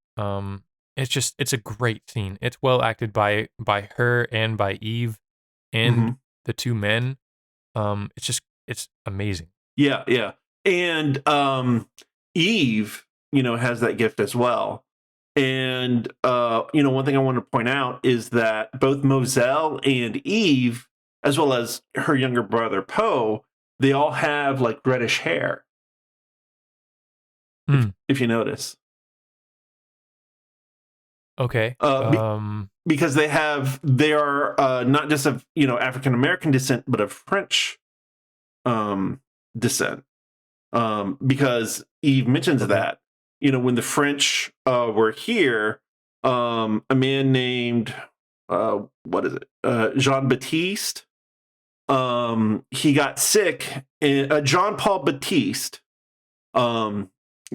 It's a great scene. It's well acted by her and by Eve and the 2 men. It's amazing. Yeah. And Eve, has that gift as well. And one thing I want to point out is that both Moselle and Eve, as well as her younger brother Poe, they all have like reddish hair. If you notice. Okay. Because they are not just of African American descent, but of French descent. Because Eve mentions that when the French were here, a man named Jean Baptiste, he got sick. And Jean Paul Baptiste,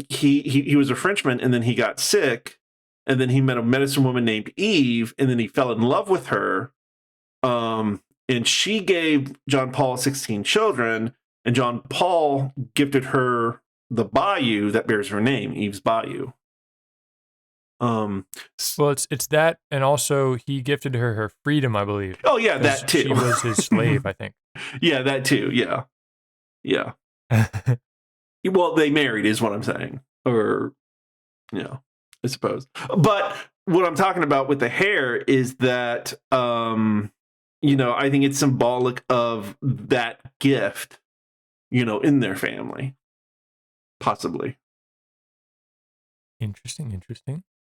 he was a Frenchman, and then he got sick. And then he met a medicine woman named Eve, and then he fell in love with her. And she gave John Paul 16 children, and John Paul gifted her the Bayou that bears her name, Eve's Bayou. Well, it's that, and also he gifted her freedom, I believe. Oh yeah, that too. She was his slave, I think. Yeah, that too. Yeah. Well, they married, is what I'm saying, or I suppose. But what I'm talking about with the hair is that, I think it's symbolic of that gift, in their family, possibly. Interesting.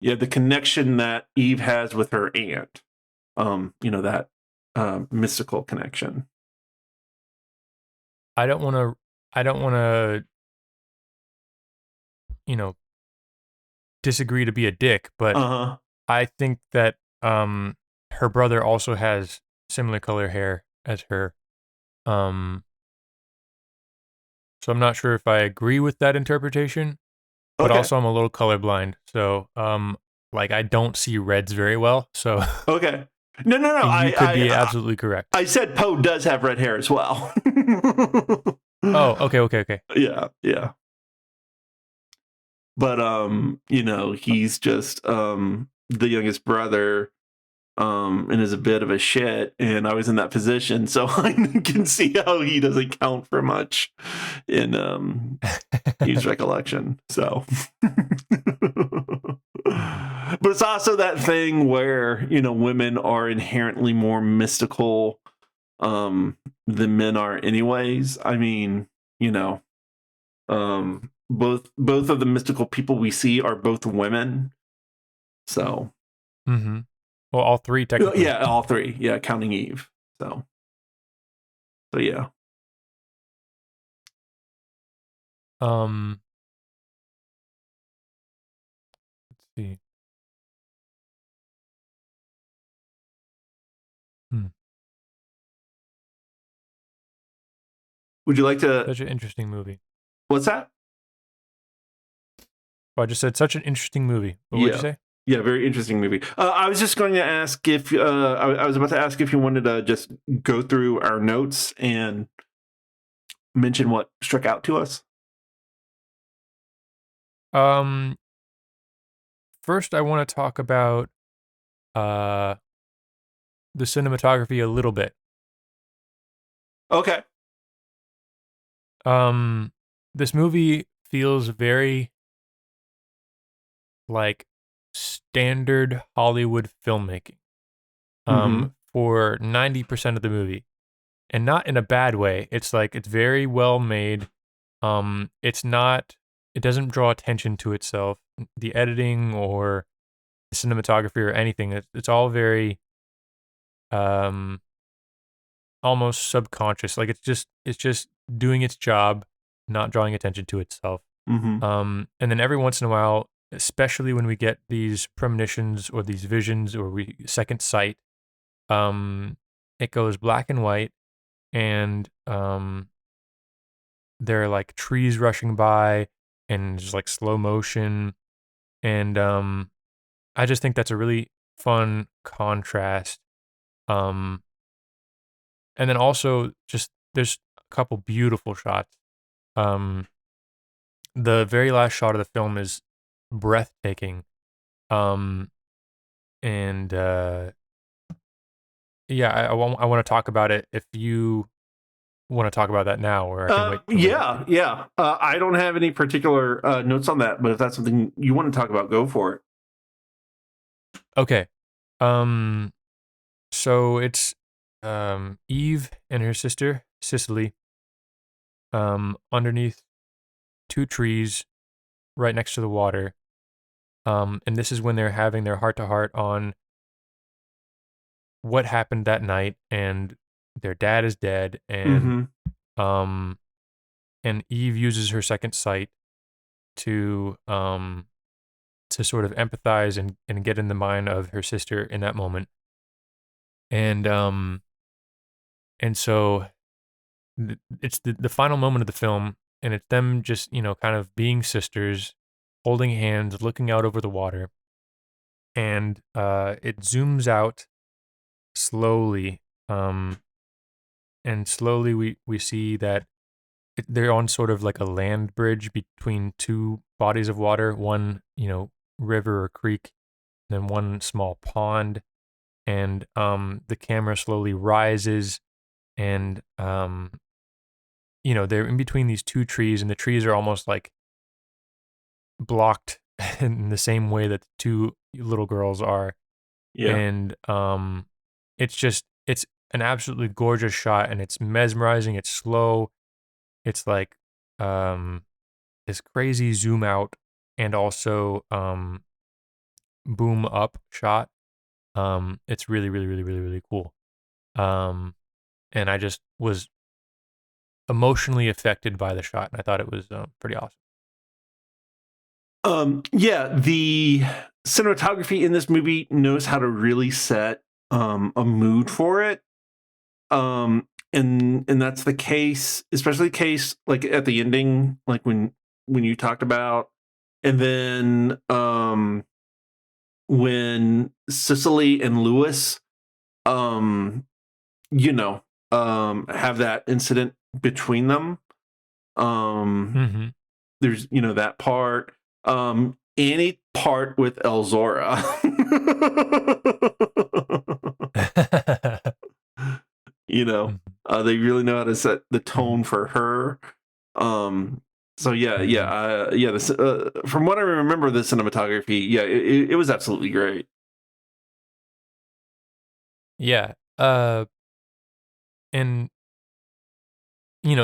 Yeah, the connection that Eve has with her aunt, that mystical connection. I don't want to, disagree to be a dick, but I think that her brother also has similar color hair as her. So I'm not sure if I agree with that interpretation, but also I'm a little colorblind. So I don't see reds very well. So okay. No. You could be absolutely correct. I said Poe does have red hair as well. Oh, okay. Yeah. But he's just the youngest brother, and is a bit of a shit, and I was in that position, so I can see how he doesn't count for much in Eve's recollection. So, but it's also that thing where women are inherently more mystical than men are, anyways. I mean, both of the mystical people we see are both women. So. Mm-hmm. Well, all three technically. Yeah, all three. Yeah, counting Eve. So yeah. Let's see. Would you like to? Such an interesting movie. What's that? Oh, I just said such an interesting movie. What would you say? Yeah, very interesting movie. I was just going to ask if I was about to ask if you wanted to just go through our notes and mention what struck out to us. First I want to talk about the cinematography a little bit. Okay. This movie feels very like standard Hollywood filmmaking. For 90% of the movie. And not in a bad way. It's very well made. It doesn't draw attention to itself. The editing or the cinematography or anything, it's all very almost subconscious. Like it's just doing its job, not drawing attention to itself. And then every once in a while, especially when we get these premonitions or these visions or second sight, it goes black and white, and there are like trees rushing by and just like slow motion, and I just think that's a really fun contrast. And then also just there's a couple beautiful shots. The very last shot of the film is breathtaking. And yeah, I want to talk about it if you want to talk about that now, or I can wait. Yeah. I don't have any particular notes on that, but if that's something you want to talk about, go for it. Okay. So it's Eve and her sister Cicely underneath two trees right next to the water. And this is when they're having their heart-to-heart on what happened that night, and their dad is dead, and and Eve uses her second sight to sort of empathize and get in the mind of her sister in that moment. And so it's the final moment of the film, and it's them just, kind of being sisters, holding hands, looking out over the water. And it zooms out slowly, and slowly we see that they're on sort of like a land bridge between two bodies of water, one, river or creek, then one small pond. And the camera slowly rises, and they're in between these two trees, and the trees are almost like blocked in the same way that the two little girls are. Yeah. And it's an absolutely gorgeous shot, and it's mesmerizing. It's slow. It's like this crazy zoom out and also boom up shot. It's really, really, really, really, really cool. And I just was emotionally affected by the shot, and I thought it was pretty awesome. Yeah, the cinematography in this movie knows how to really set a mood for it. And that's the case, especially the case like at the ending, like when you talked about, and then when Cicely and Lewis have that incident between them. There's that part. Any part with Elzora. You know, Mhm. they really know how to set the Mhm. tone for her. So Mhm. This, from what I remember, the cinematography, it was absolutely great. Yeah. And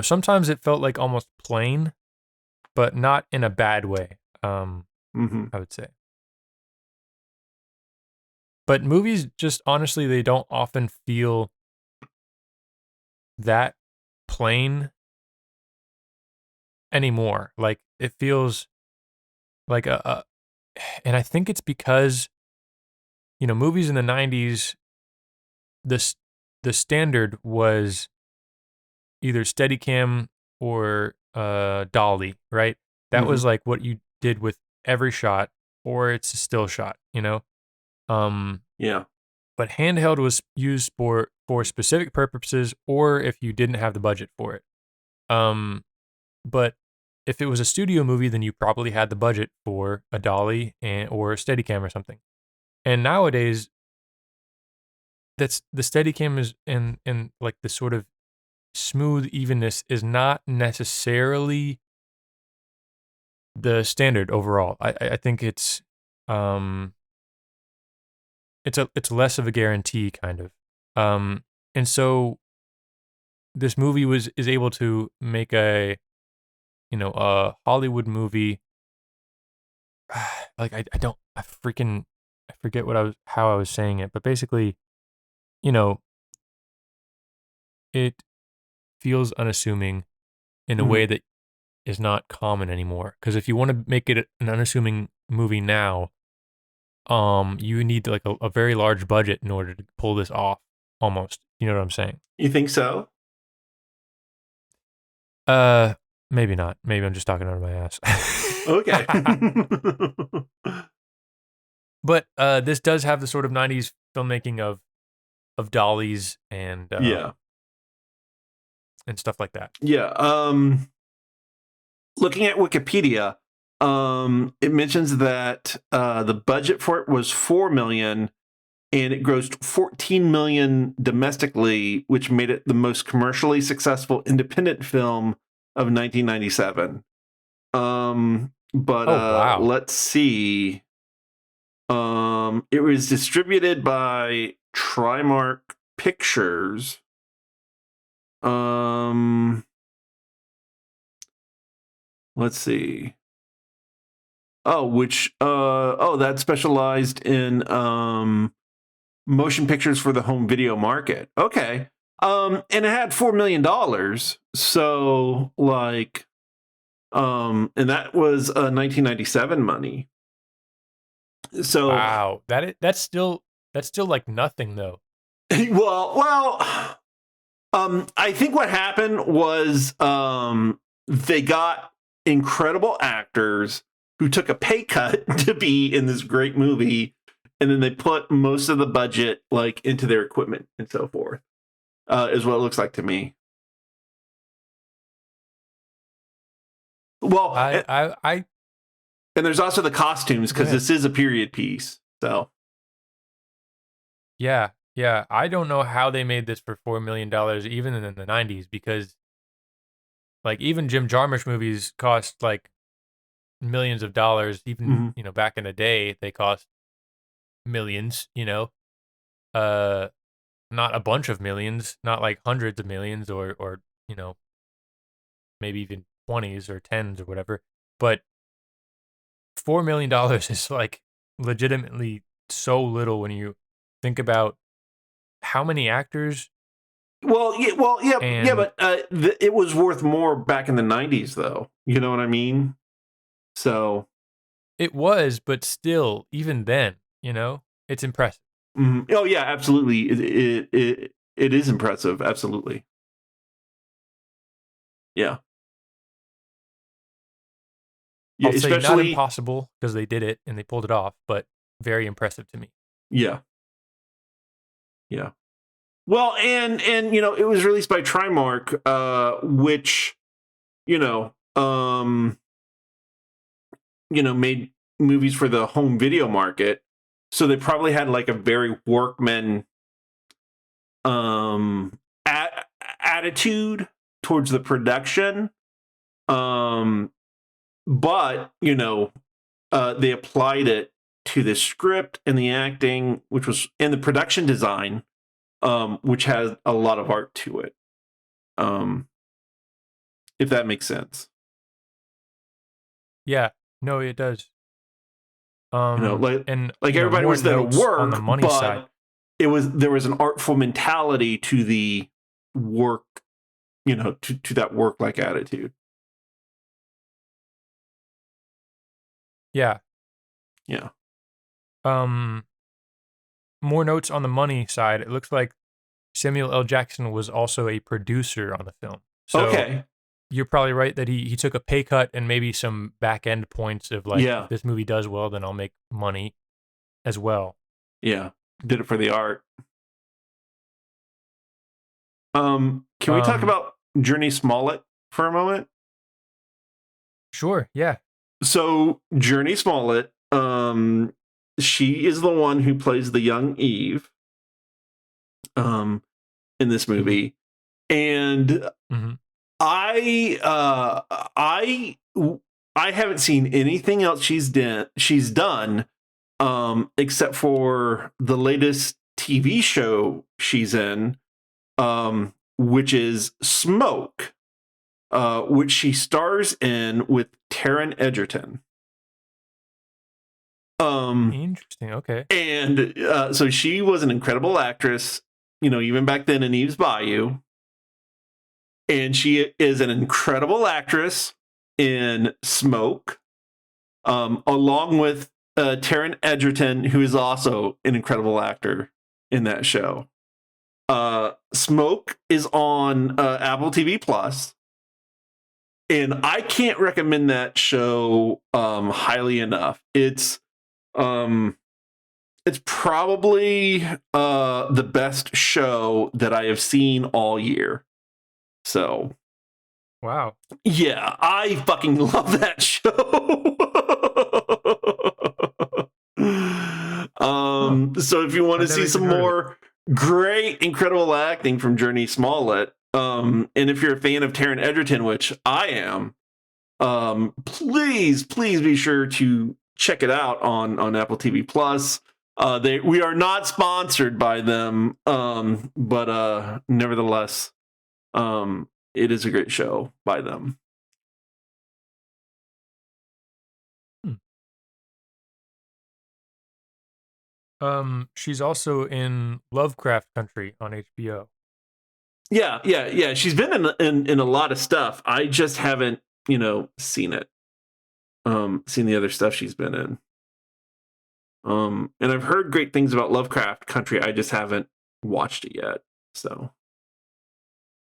sometimes it felt like almost plain, but not in a bad way. Hmm. I would say. But movies just honestly they don't often feel that plain anymore. Like it feels like a and I think it's because movies in the 90s this the standard was either Steadicam or dolly, right? That Hmm. was like what you did with every shot or it's a still shot, Um Yeah. but handheld was used for specific purposes or if you didn't have the budget for it. Um but if it was a studio movie then you probably had the budget for a dolly or a Steadicam or something. And nowadays that's the Steadicam is and like the sort of smooth evenness is not necessarily the standard overall. I think um it's less of a guarantee kind of. And so this movie is able to make a Hollywood movie like I don't I forget what how I was saying it, but basically, you know, it feels unassuming in a Hmm. way that is not common anymore. Because if you want to make it an unassuming movie now, you need like a very large budget in order to pull this off. Almost, you know what I'm saying? You think so? Uh, maybe not. Maybe I'm just talking out of my ass. Okay. But this does have the sort of '90s filmmaking of dollies Yeah. and stuff like that. Yeah. Looking at Wikipedia, it mentions that the budget for it was 4 million, and it grossed 14 million domestically, which made it the most commercially successful independent film of 1997. But Oh wow! let's see. It was distributed by Trimark Pictures. Um, let's see. That specialized in motion pictures for the home video market. Okay. And it had $4 million. So and that was 1997 money. So Wow, that's still like nothing though. I think what happened was they got incredible actors who took a pay cut to be in this great movie, and then they put most of the budget like into their equipment and so forth. Is what it looks like to me. Well, I and there's also the costumes go because ahead. this is a period piece. So Yeah, yeah. I don't know how they made this for $4 million even in the '90s because like even Jim Jarmusch movies cost like millions of dollars. Even mhm. back in the day they cost millions. Uh, not a bunch of millions, not like hundreds of millions or you know maybe even 20s or tens or whatever. But $4 million is like legitimately so little when you think about how many actors Yeah, and but it was worth more back in the '90s, though. You know what I mean? So, it was, but still, even then, it's impressive. oh yeah, absolutely. It is impressive. Absolutely. Yeah, yeah. I'll say not Especially, impossible because they did it and they pulled it off, but very impressive to me. yeah, yeah. Well, and it was released by Trimark, which you know, um, made movies for the home video market. So they probably had like a very workman a- attitude towards the production. Um, but they applied it to the script and the acting, which was and the production design, which has a lot of art to it. If that makes sense. Yeah, no, it does. Like And everybody more was there to notes on the work, money side. but there was an artful mentality to the work, to that work like attitude. Yeah. Yeah. More notes on the money side. It looks like Samuel L. Jackson was also a producer on the film. So Okay. you're probably right that he took a pay cut and maybe some back end points of like, Yeah. if this movie does well, then I'll make money as well. Yeah. Did it for the art. Can we talk about Journey Smollett for a moment? Sure, yeah. So Journey Smollett, she is the one who plays the young Eve, in this movie, and Mm-hmm. I haven't seen anything else she's done, except for the latest TV show she's in, which is Smoke, which she stars in with Taron Egerton. Interesting. Okay. And so she was an incredible actress, even back then in Eve's Bayou. And she is an incredible actress in Smoke, along with Taron Egerton, who is also an incredible actor in that show. Smoke is on Apple TV Plus, and I can't recommend that show highly enough. It's probably the best show that I have seen all year. So, wow. Yeah, I fucking love that show. So if you want to see some more great, incredible acting from Journey Smollett, and if you're a fan of Taron Egerton, which I am, please be sure to check it out on Apple TV Plus. We are not sponsored by them, but nevertheless, it is a great show by them. She's also in Lovecraft Country on HBO. Yeah. She's been in a lot of stuff. I just haven't, seen it. Seen the other stuff she's been in. And I've heard great things about Lovecraft Country. I just haven't watched it yet. So,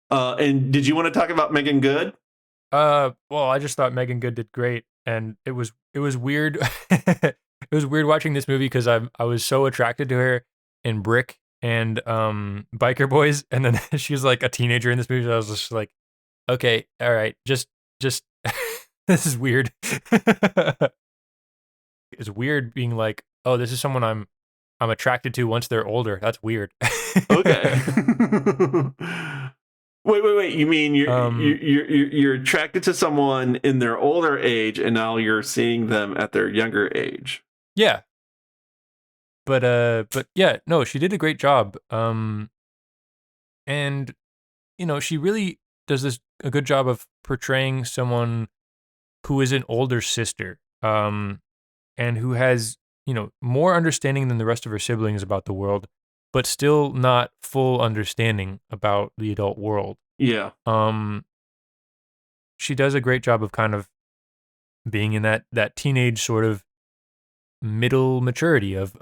and did you want to talk about Megan Good? Well, I just thought Megan Good did great, and it was weird. It was weird watching this movie because I was so attracted to her in Brick and Biker Boys, and then she was like a teenager in this movie. So I was just like, okay, all right, just this is weird. It's weird being like, oh, this is someone I'm attracted to once they're older. That's weird. Okay. Wait. You mean you're attracted to someone in their older age, and now you're seeing them at their younger age? Yeah. But yeah, no, she did a great job. And she really does a good job of portraying someone who is an older sister, and who has, more understanding than the rest of her siblings about the world, but still not full understanding about the adult world. Yeah. She does a great job of kind of being in that teenage sort of middle maturity of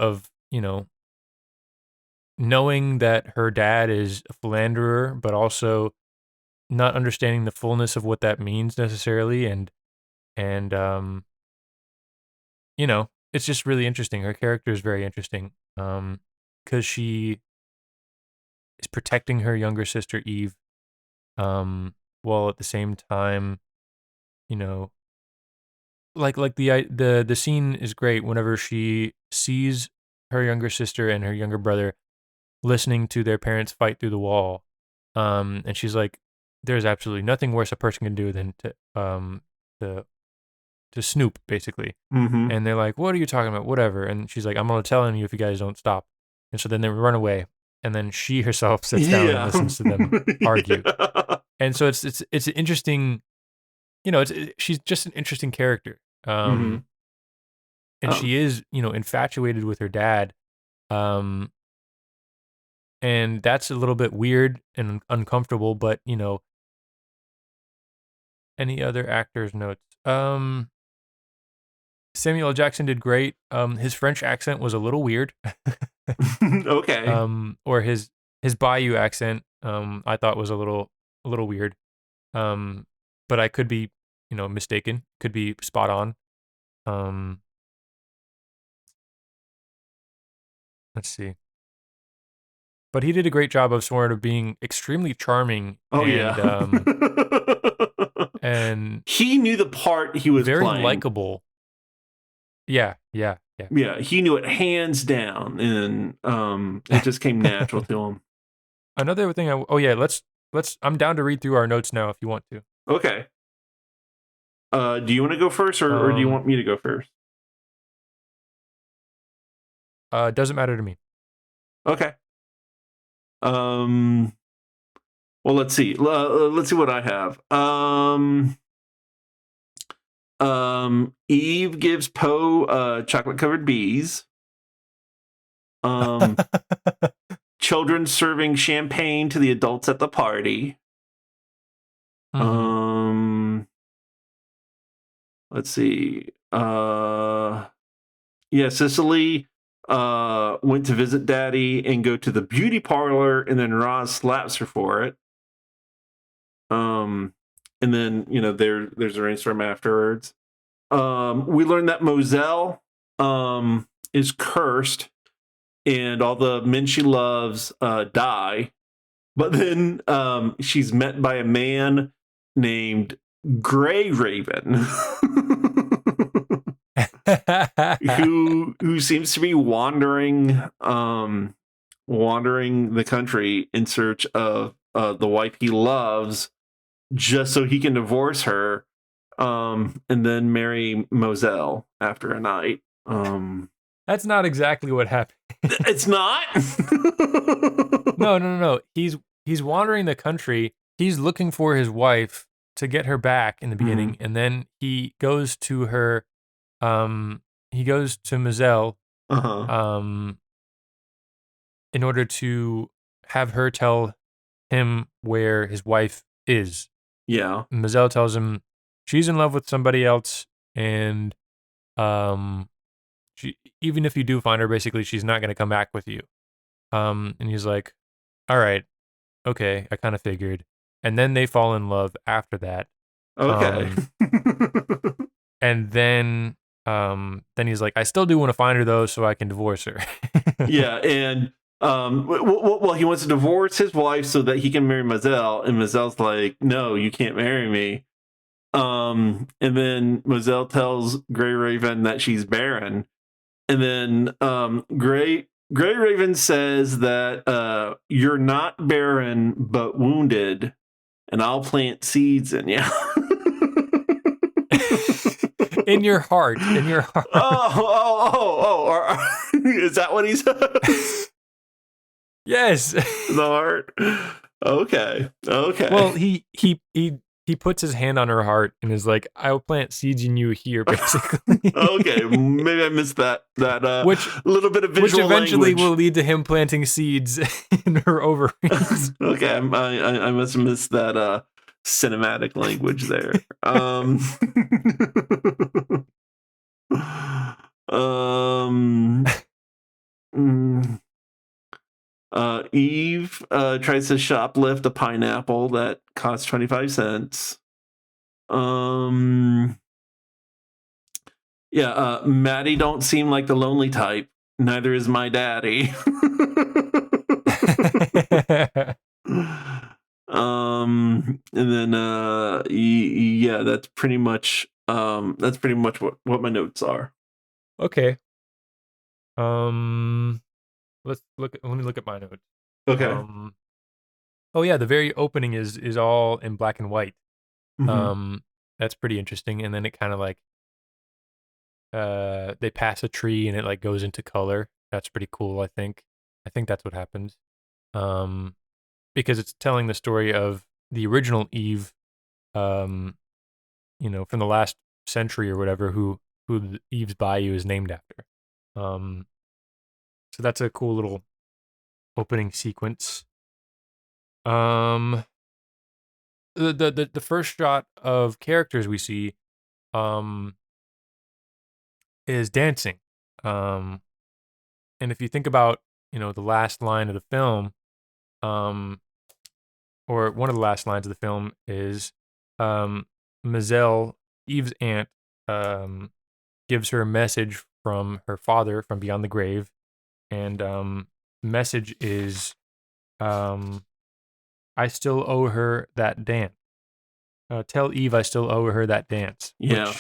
knowing that her dad is a philanderer, but also not understanding the fullness of what that means necessarily, and it's just really interesting. Her character is very interesting, because she is protecting her younger sister Eve, while at the same time, like the scene is great whenever she sees her younger sister and her younger brother listening to their parents fight through the wall. And she's like, there's absolutely nothing worse a person can do than to snoop, basically. Mm-hmm. And they're like, what are you talking about? Whatever. And she's like, I'm going to tell you if you guys don't stop. And so then they run away. And then she herself sits down and listens to them argue. Yeah. And so it's an interesting, she's just an interesting character. Mm-hmm. And she is, infatuated with her dad. And that's a little bit weird and uncomfortable, but, any other actors' notes? Samuel L. Jackson did great. His French accent was a little weird. Okay. Or his Bayou accent, I thought was a little weird. But I could be, mistaken. Could be spot on. Let's see. But he did a great job of sort of being extremely charming. Oh, and, yeah. and he knew the part he was very playing. likable. Yeah. Yeah, he knew it hands down, and it just came natural to him. Another thing, let's. I'm down to read through our notes now if you want to. Okay. Do you want to go first, or do you want me to go first? Doesn't matter to me. Okay. Well, let's see. Let's see what I have. Eve gives Poe chocolate-covered bees. Children serving champagne to the adults at the party. Mm-hmm. Let's see. Yeah, Cicely went to visit Daddy and go to the beauty parlor, and then Roz slaps her for it. And then there's a rainstorm afterwards. We learned that Moselle is cursed, and all the men she loves die. But then she's met by a man named Gray Raven, who seems to be wandering the country in search of the wife he loves, just so he can divorce her, and then marry Moselle after a night. That's not exactly what happened. It's not? No. He's wandering the country. He's looking for his wife to get her back in the beginning, and then he goes to her. He goes to Moselle. In order to have her tell him where his wife is. Yeah. Moselle tells him she's in love with somebody else, and even if you do find her, basically she's not going to come back with you. And he's like, all right, okay, I kind of figured. And then they fall in love after that. Okay. And then he's like, I still do want to find her though, so I can divorce her. Yeah, and well, he wants to divorce his wife so that he can marry Moselle, and Moselle's like, no, you can't marry me. And then Moselle tells Gray Raven that she's barren, and then Gray Raven says that you're not barren but wounded, and I'll plant seeds in you. In your heart. Oh. Is that what he said? Yes. The heart. Okay. Well, he puts his hand on her heart and is like, I'll plant seeds in you here, basically. Okay, maybe I missed that which little bit of visual which eventually language. will lead to him planting seeds in her ovaries. Okay, I must have missed that cinematic language there. Eve tries to shoplift a pineapple that costs 25 cents. Maddie don't seem like the lonely type. Neither is my daddy. And then that's pretty much what my notes are. Okay. Let's look. Let me look at my notes. Okay. Um. Oh yeah, the very opening is all in black and white. Hmm. Um. That's pretty interesting. And then it kind of like they pass a tree and it like goes into color. That's pretty cool. I think that's what happens. Um. Because it's telling the story of the original Eve. Um. From the last century or whatever, who Eve's Bayou is named after. Um. So that's a cool little opening sequence. Um, the first shot of characters we see, um, is dancing. Um, and if you think about, the last line of the film, um, or one of the last lines of the film is, um, Mazel, Eve's aunt, um, gives her a message from her father from beyond the grave, and message is, um, I still owe her that dance. Tell Eve I still owe her that dance, Yeah.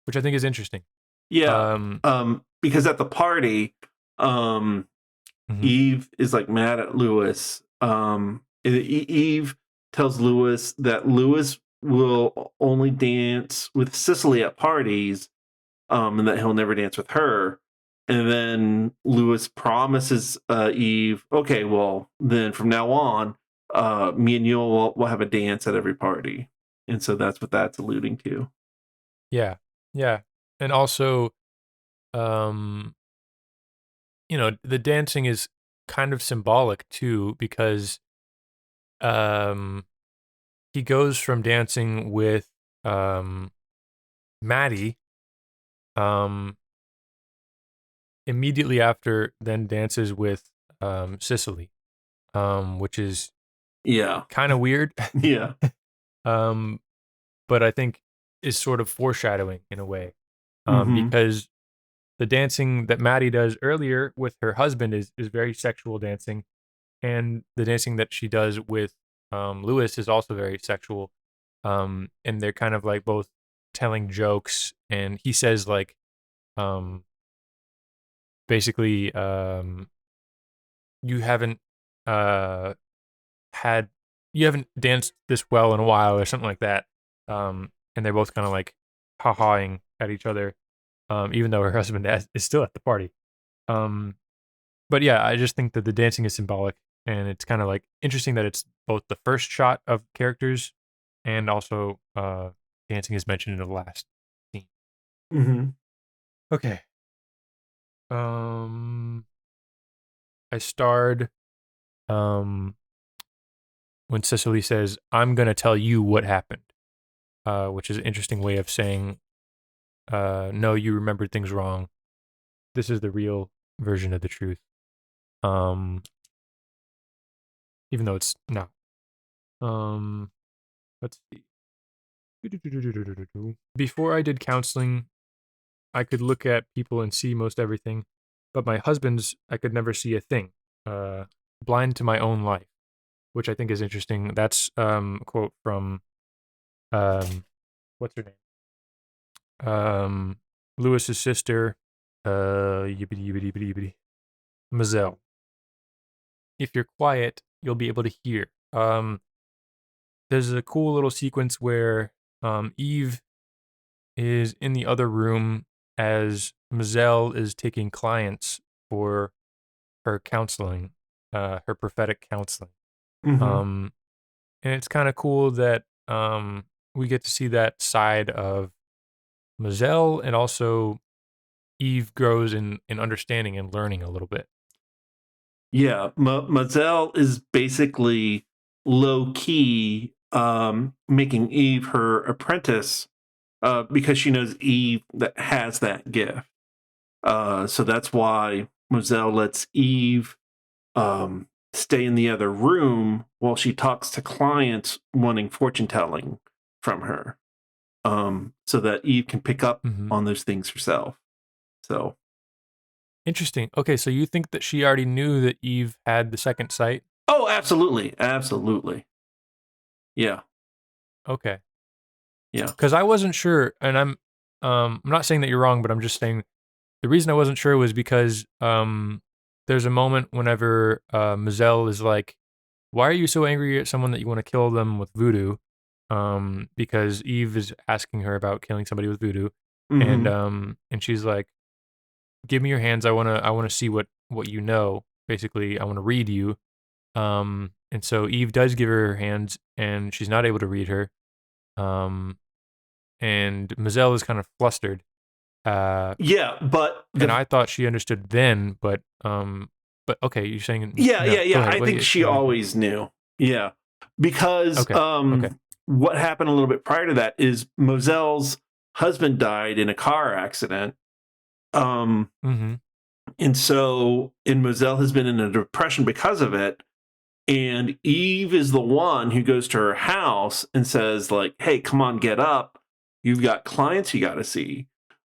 which I think is interesting. Yeah. Um, Because at the party, um, mhm. Eve is like mad at Lewis. Eve tells Lewis that Lewis will only dance with Cicely at parties, and that he'll never dance with her. And then Lewis promises Eve, okay, well, then from now on, me and you will have a dance at every party. And so that's what that's alluding to. Yeah, yeah, and also, um, the dancing is kind of symbolic too because um, he goes from dancing with um, Maddie, um, immediately after, then dances with Cicely, which is Yeah. kind of weird. Yeah. um, but I think is sort of foreshadowing in a way, Hmm. because the dancing that Maddie does earlier with her husband is very sexual dancing, and the dancing that she does with Lewis is also very sexual. And they're kind of like both telling jokes, and he says like, um, basically, you haven't uh had you haven't danced this well in a while or something like that. And they're both kind of like ha-haing at each other, even though her husband is still at the party. Um, but yeah, I just think that the dancing is symbolic, and it's kind of like interesting that it's both the first shot of characters and also dancing is mentioned in the last scene. Hmm. Okay. Um, I starred um when Cicely says, "I'm gonna tell you what happened," which is an interesting way of saying, "No, you remembered things wrong. This is the real version of the truth." Um, even though it's not. Um, let's see. Before I did counseling, I could look at people and see most everything, but my husband's, I could never see a thing. Uh, Blind to my own life, which I think is interesting. That's a quote from what's her name? Lewis's sister, yibbity yibbity yibbity yibbity, Mazel. If you're quiet, you'll be able to hear. There's a cool little sequence where Eve is in the other room as Mazel is taking clients for her counseling, her prophetic counseling. Hmm. Um, and it's kind of cool that we get to see that side of Mazel, and also Eve grows in understanding and learning a little bit. Yeah. Mazel is basically low key making Eve her apprentice because she knows Eve that has that gift. So that's why Moselle lets Eve stay in the other room while she talks to clients wanting fortune telling from her, so that Eve can pick up Hmm. on those things herself. So, Interesting. Okay, so you think that she already knew that Eve had the second sight? oh, absolutely, absolutely, yeah, Okay, yeah, because I wasn't sure, and I'm not saying that you're wrong, but I'm just saying the reason I wasn't sure was because there's a moment whenever Mizelle is like, "Why are you so angry at someone that you want to kill them with voodoo?" Because Eve is asking her about killing somebody with voodoo, Mm-hmm. and she's like, "Give me your hands. I wanna see what you know. Basically, I want to read you." And so Eve does give her hands, and she's not able to read her. Um, and Mizelle is kind of flustered. Uh, Yeah, and I thought she understood then, but okay, you're saying yeah, no. yeah, Go yeah. ahead. I think she always knew. Yeah, because Okay, okay. what happened a little bit prior to that is Moselle's husband died in a car accident. Um, Mm-hmm. and so, and Moselle has been in a depression because of it. And Eve is the one who goes to her house and says, like, "Hey, come on, get up. You've got clients you got to see."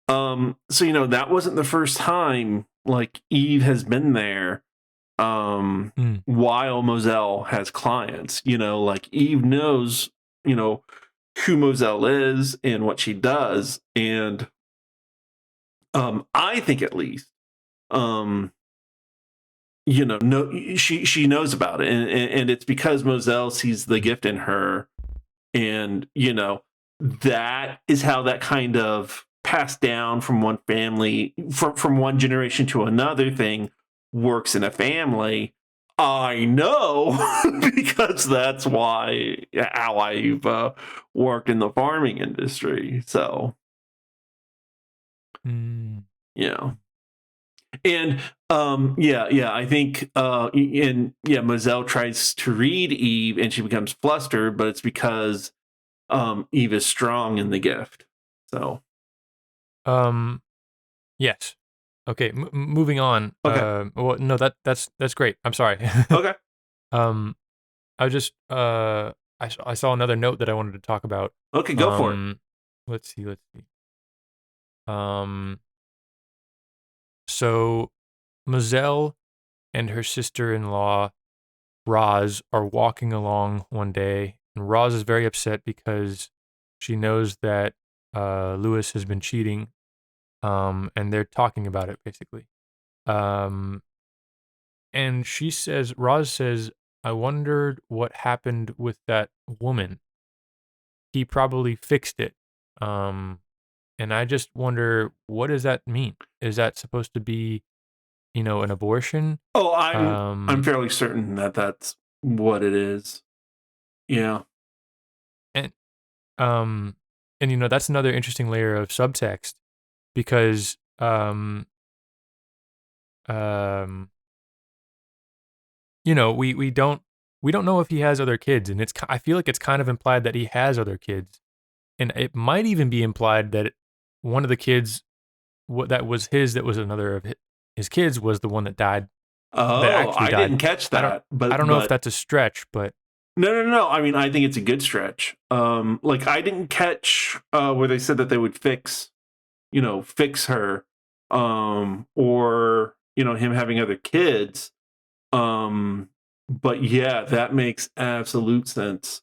So that wasn't the first time like Eve has been there Mm. while Moselle has clients. Like Eve knows, you know, who Moselle is and what she does. And I think at least, um, no, she knows about it, and it's because Moselle sees the gift in her, and that is how that kind of passed down from one family, from one generation to another thing works in a family. I know because that's why how I've worked in the farming industry. So Mm. yeah. And yeah, I think and yeah, Moselle tries to read Eve and she becomes flustered, but it's because Eve is strong in the gift. So Um. Yes. Okay. Moving on. okay. Well, no, that's great. I'm sorry. Okay. um. I just I saw another note that I wanted to talk about. Okay, go for it. Um. Let's see. Let's see. Um. So Moselle and her sister-in-law Roz are walking along one day, and Roz is very upset because she knows that Lewis has been cheating. And they're talking about it basically. Um, and Roz says, "I wondered what happened with that woman. He probably fixed it." Um, and I just wonder, what does that mean? Is that supposed to be, an abortion? Oh, I'm Um, fairly certain that that's what it is. Yeah. and um, and that's another interesting layer of subtext because um, we don't know if he has other kids, and I feel like it's kind of implied that he has other kids, and it might even be implied that one of the kids that was that was another of his kids was the one that died, that Oh, actually I died. didn't catch I don't that, I but don't know if that's a stretch, but no, no, no. I mean, I think it's a good stretch. Like I didn't catch where they said that they would fix her, or him having other kids. But yeah, that makes absolute sense.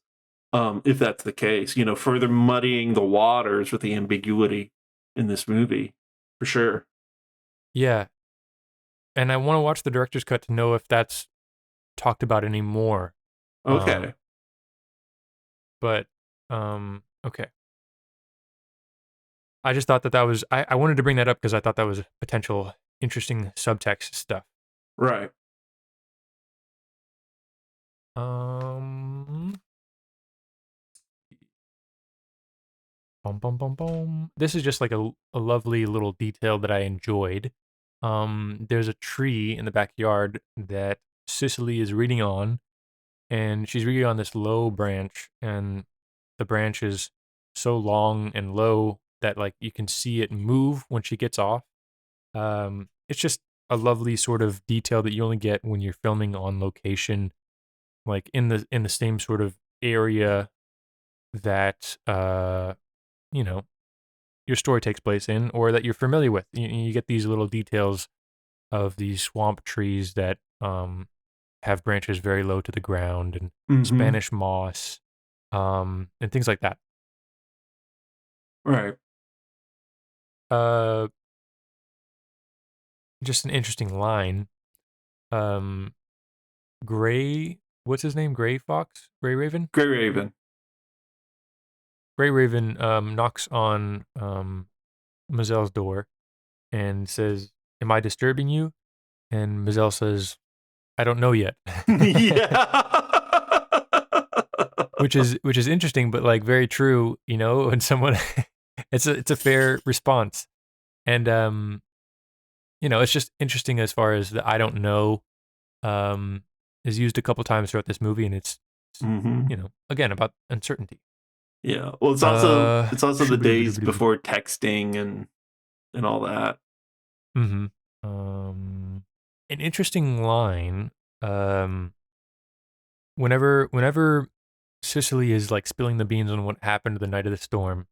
If that's the case, further muddying the waters with the ambiguity in this movie, for sure. yeah. And I want to watch the director's cut to know if that's talked about anymore. Um, Okay, but okay. I just thought that was I wanted to bring that up because I thought that was potential interesting subtext stuff. right. Um, bum, bum, bum, bum. This is just like a lovely little detail that I enjoyed. There's a tree in the backyard that Cicely is reading on, and she's reading on this low branch, and the branch is so long and low that like you can see it move when she gets off. It's just a lovely sort of detail that you only get when you're filming on location, like in the same sort of area that you know your story takes place in, or that you're familiar with. You get these little details of these swamp trees that have branches very low to the ground, and Mm-hmm. Spanish moss, and things like that. Right. Uh, just an interesting line. Gray, what's his name? Gray Fox? Gray Raven? Gray Raven. Gray Raven knocks on Mazelle's door and says, "Am I disturbing you?" And Mazelle says, "I don't know yet." Yeah. which is interesting, but like very true, you know, when someone it's a fair response. And you know, it's just interesting as far as the "I don't know" is used a couple times throughout this movie, and it's Mm-hmm. you know, again, about uncertainty. Yeah. Well, it's also the days Mm-hmm. before texting and all that. An interesting line. Um, whenever Cicely is like spilling the beans on what happened the night of the storm,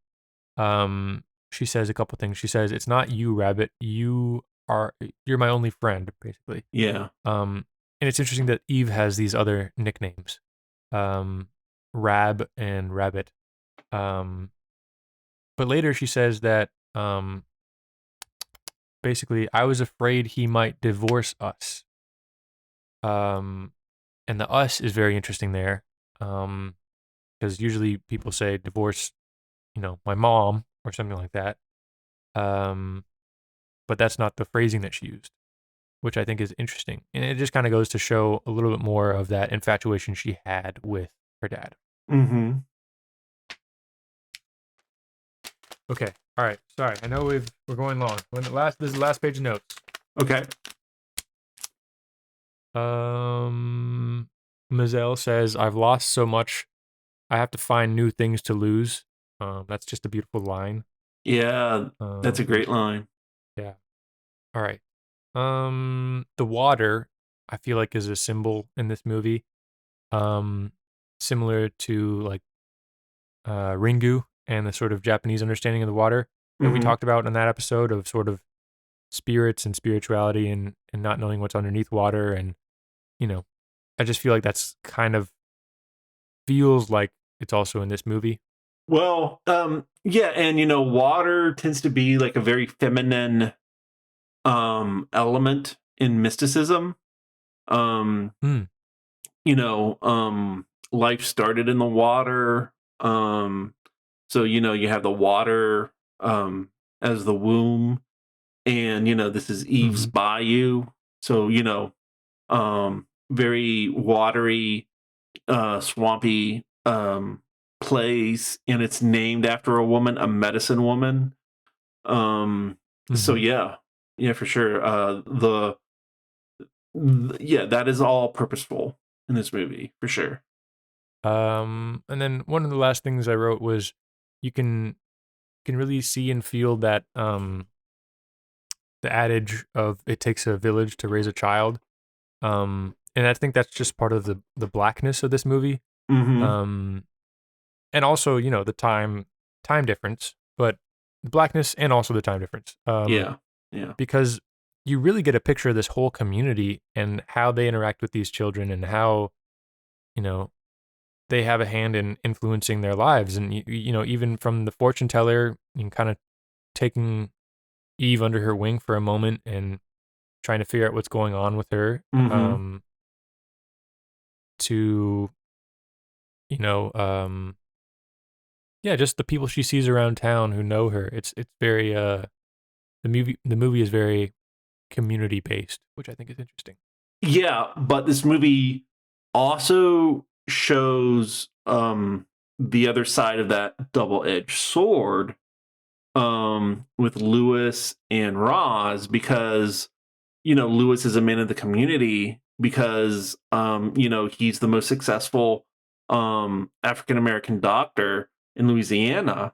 she says a couple things. She says, "It's not you, Rabbit. You're my only friend," basically. Yeah. And it's interesting that Eve has these other nicknames, Rab and Rabbit. But later she says that basically, I was afraid he might divorce us. And the "us" is very interesting there, because usually people say divorce, you know, my mom or something like that. But that's not the phrasing that she used, which I think is interesting. And it just kind of goes to show a little bit more of that infatuation she had with her dad. Mm-hmm. Okay. All right. Sorry. I know we're going long. This is the last page of notes. Okay. Mazel says, "I've lost so much. I have to find new things to lose." That's just a beautiful line. Yeah, that's a great line. Yeah. All right. The water, I feel like, is a symbol in this movie. Similar to like Ringu and the sort of Japanese understanding of the water that we Mm-hmm. talked about in that episode of sort of spirits and spirituality and not knowing what's underneath water. And, you know, I just feel like that's kind of feels like it's also in this movie. Well, yeah, and water tends to be like a very feminine element in mysticism. Um, Mm. Life started in the water. So you have the water as the womb, and this is Eve's Mm-hmm. Bayou. So very watery, swampy place, and it's named after a woman, a medicine woman. So Mm-hmm. yeah, for sure. Yeah, that is all purposeful in this movie for sure. And then one of the last things I wrote was you can really see and feel that the adage of "it takes a village to raise a child." And I think that's just part of the blackness of this movie. Hmm. Um, and also, you know, the time difference, but the blackness and also the time difference. Yeah, yeah. Because you really get a picture of this whole community and how they interact with these children and how, you know, they have a hand in influencing their lives. And you know, even from the fortune teller, you can kind of taking Eve under her wing for a moment and trying to figure out what's going on with her. Hmm. To you know, yeah, just the people she sees around town who know her. It's very the movie is very community based, which I think is interesting. Yeah, but this movie also shows the other side of that double-edged sword with Lewis and Roz, because Lewis is a man of the community because he's the most successful African American doctor in Louisiana.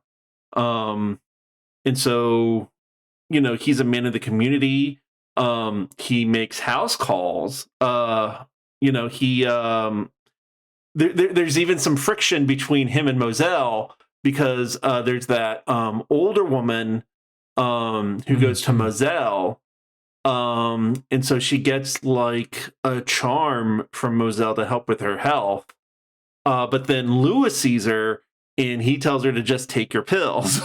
Um and so he's a man of the community. He makes house calls. He there's even some friction between him and Moselle because there's that older woman who goes to Moselle, and so she gets like a charm from Moselle to help with her health. But then Lewis sees her and he tells her to just take your pills.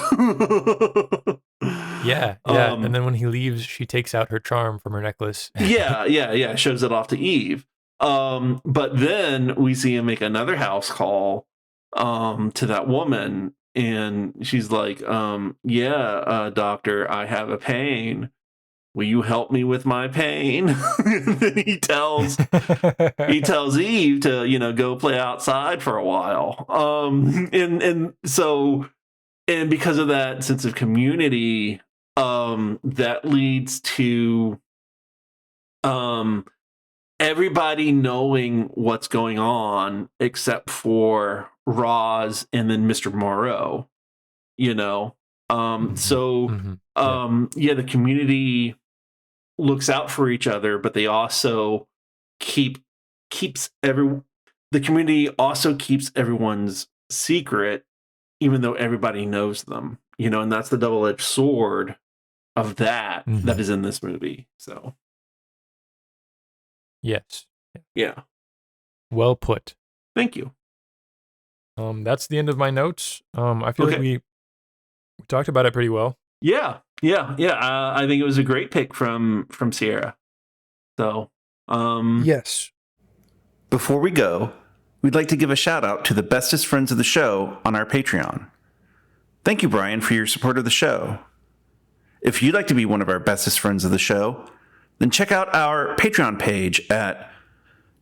Yeah, yeah. And then when he leaves, she takes out her charm from her necklace. yeah. Shows it off to Eve. But then we see him make another house call to that woman, and she's like, doctor, I have a pain. Will you help me with my pain? And then he tells Eve to, go play outside for a while. And because of that sense of community, that leads to everybody knowing what's going on except for Roz and then Mr. Moreau, the community looks out for each other, but they also the community also keeps everyone's secret, even though everybody knows them, and that's the double-edged sword of that is in this movie. So yes. Yeah. Well put. Thank you. That's the end of my notes. I feel like we talked about it pretty well. Yeah. I think it was a great pick from Ciara. So, yes. Before we go, we'd like to give a shout out to the bestest friends of the show on our Patreon. Thank you, Brian, for your support of the show. If you'd like to be one of our bestest friends of the show, then check out our Patreon page at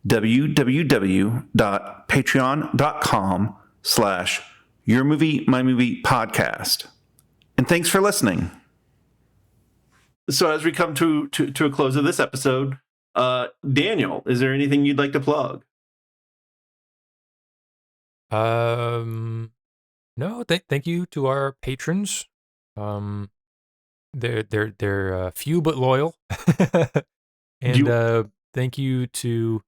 www.patreon.com/yourmoviemymoviepodcast. And thanks for listening. So as we come to a close of this episode, Daniel, is there anything you'd like to plug? No, thank you to our patrons. They're few but loyal. And thank you to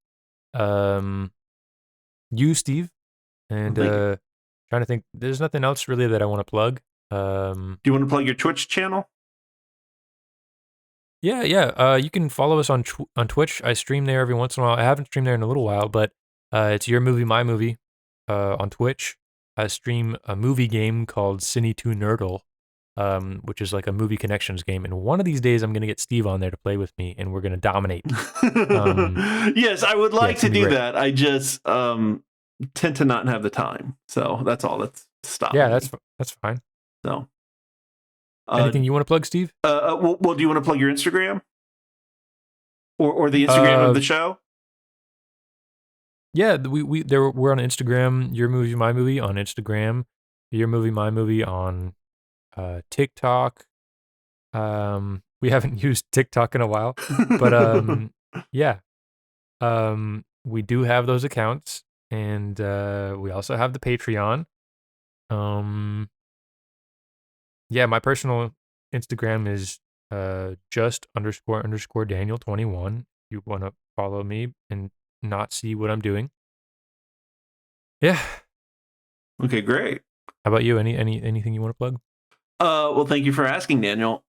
you, Steve. And trying to think, there's nothing else really that I want to plug. Do you want to plug your Twitch channel? Yeah. You can follow us on Twitch. I stream there every once in a while. I haven't streamed there in a little while, but it's Your Movie, My Movie on Twitch. I stream a movie game called Cine 2 Nerdle, which is like a movie connections game. And one of these days, I'm going to get Steve on there to play with me, and we're going to dominate. Yes, I would like to do that. I just tend to not have the time. So that's all that's stopping. Yeah, that's fine. So, anything you want to plug, Steve? Well, do you want to plug your Instagram or the Instagram of the show? Yeah, we're on Instagram. Your Movie, My Movie on Instagram. Your Movie, My Movie on TikTok. We haven't used TikTok in a while, but yeah. We do have those accounts, and we also have the Patreon. Yeah, my personal Instagram is just__Daniel21. If you want to follow me and not see what I'm doing. Yeah. Okay, great. How about you? Anything you want to plug? Well, thank you for asking, Daniel.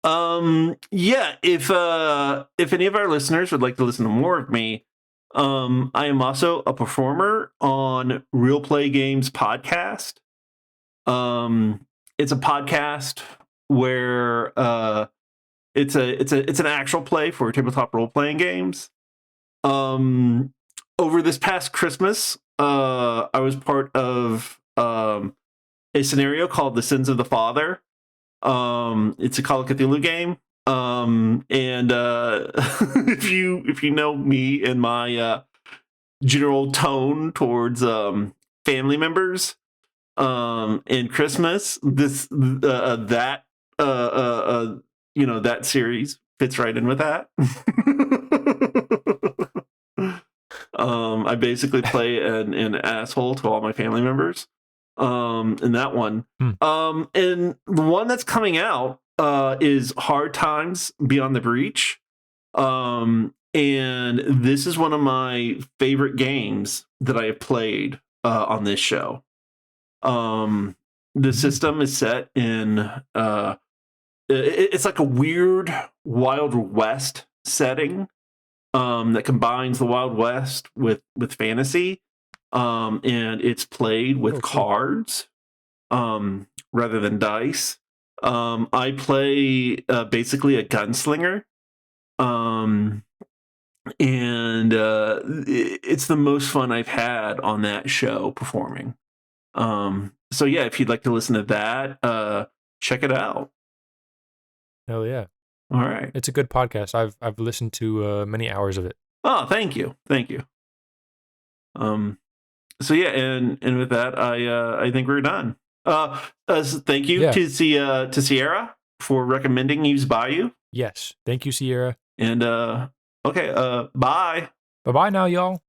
Yeah, if any of our listeners would like to listen to more of me, I am also a performer on Real Play Games podcast. It's a podcast where it's an actual play for tabletop role playing games. Over this past Christmas, I was part of a scenario called The Sins of the Father. It's a Call of Cthulhu game. And if you know me and my general tone towards family members and Christmas, that series fits right in with that. I basically play an asshole to all my family members in that one. And the one that's coming out is Hard Times Beyond the Breach. And this is one of my favorite games that I have played on this show. The system is set in it's like a weird Wild West setting that combines the Wild West with fantasy. And it's played with cards rather than dice. I play basically a gunslinger. And it's the most fun I've had on that show performing. So yeah, if you'd like to listen to that, check it out. Hell yeah. All right. It's a good podcast. I've listened to many hours of it. Oh, thank you. So yeah, and with that, I think we're done. Thank you to Ciara for recommending Use Bayou. Yes. Thank you, Ciara. And okay, bye. Bye-bye now, y'all.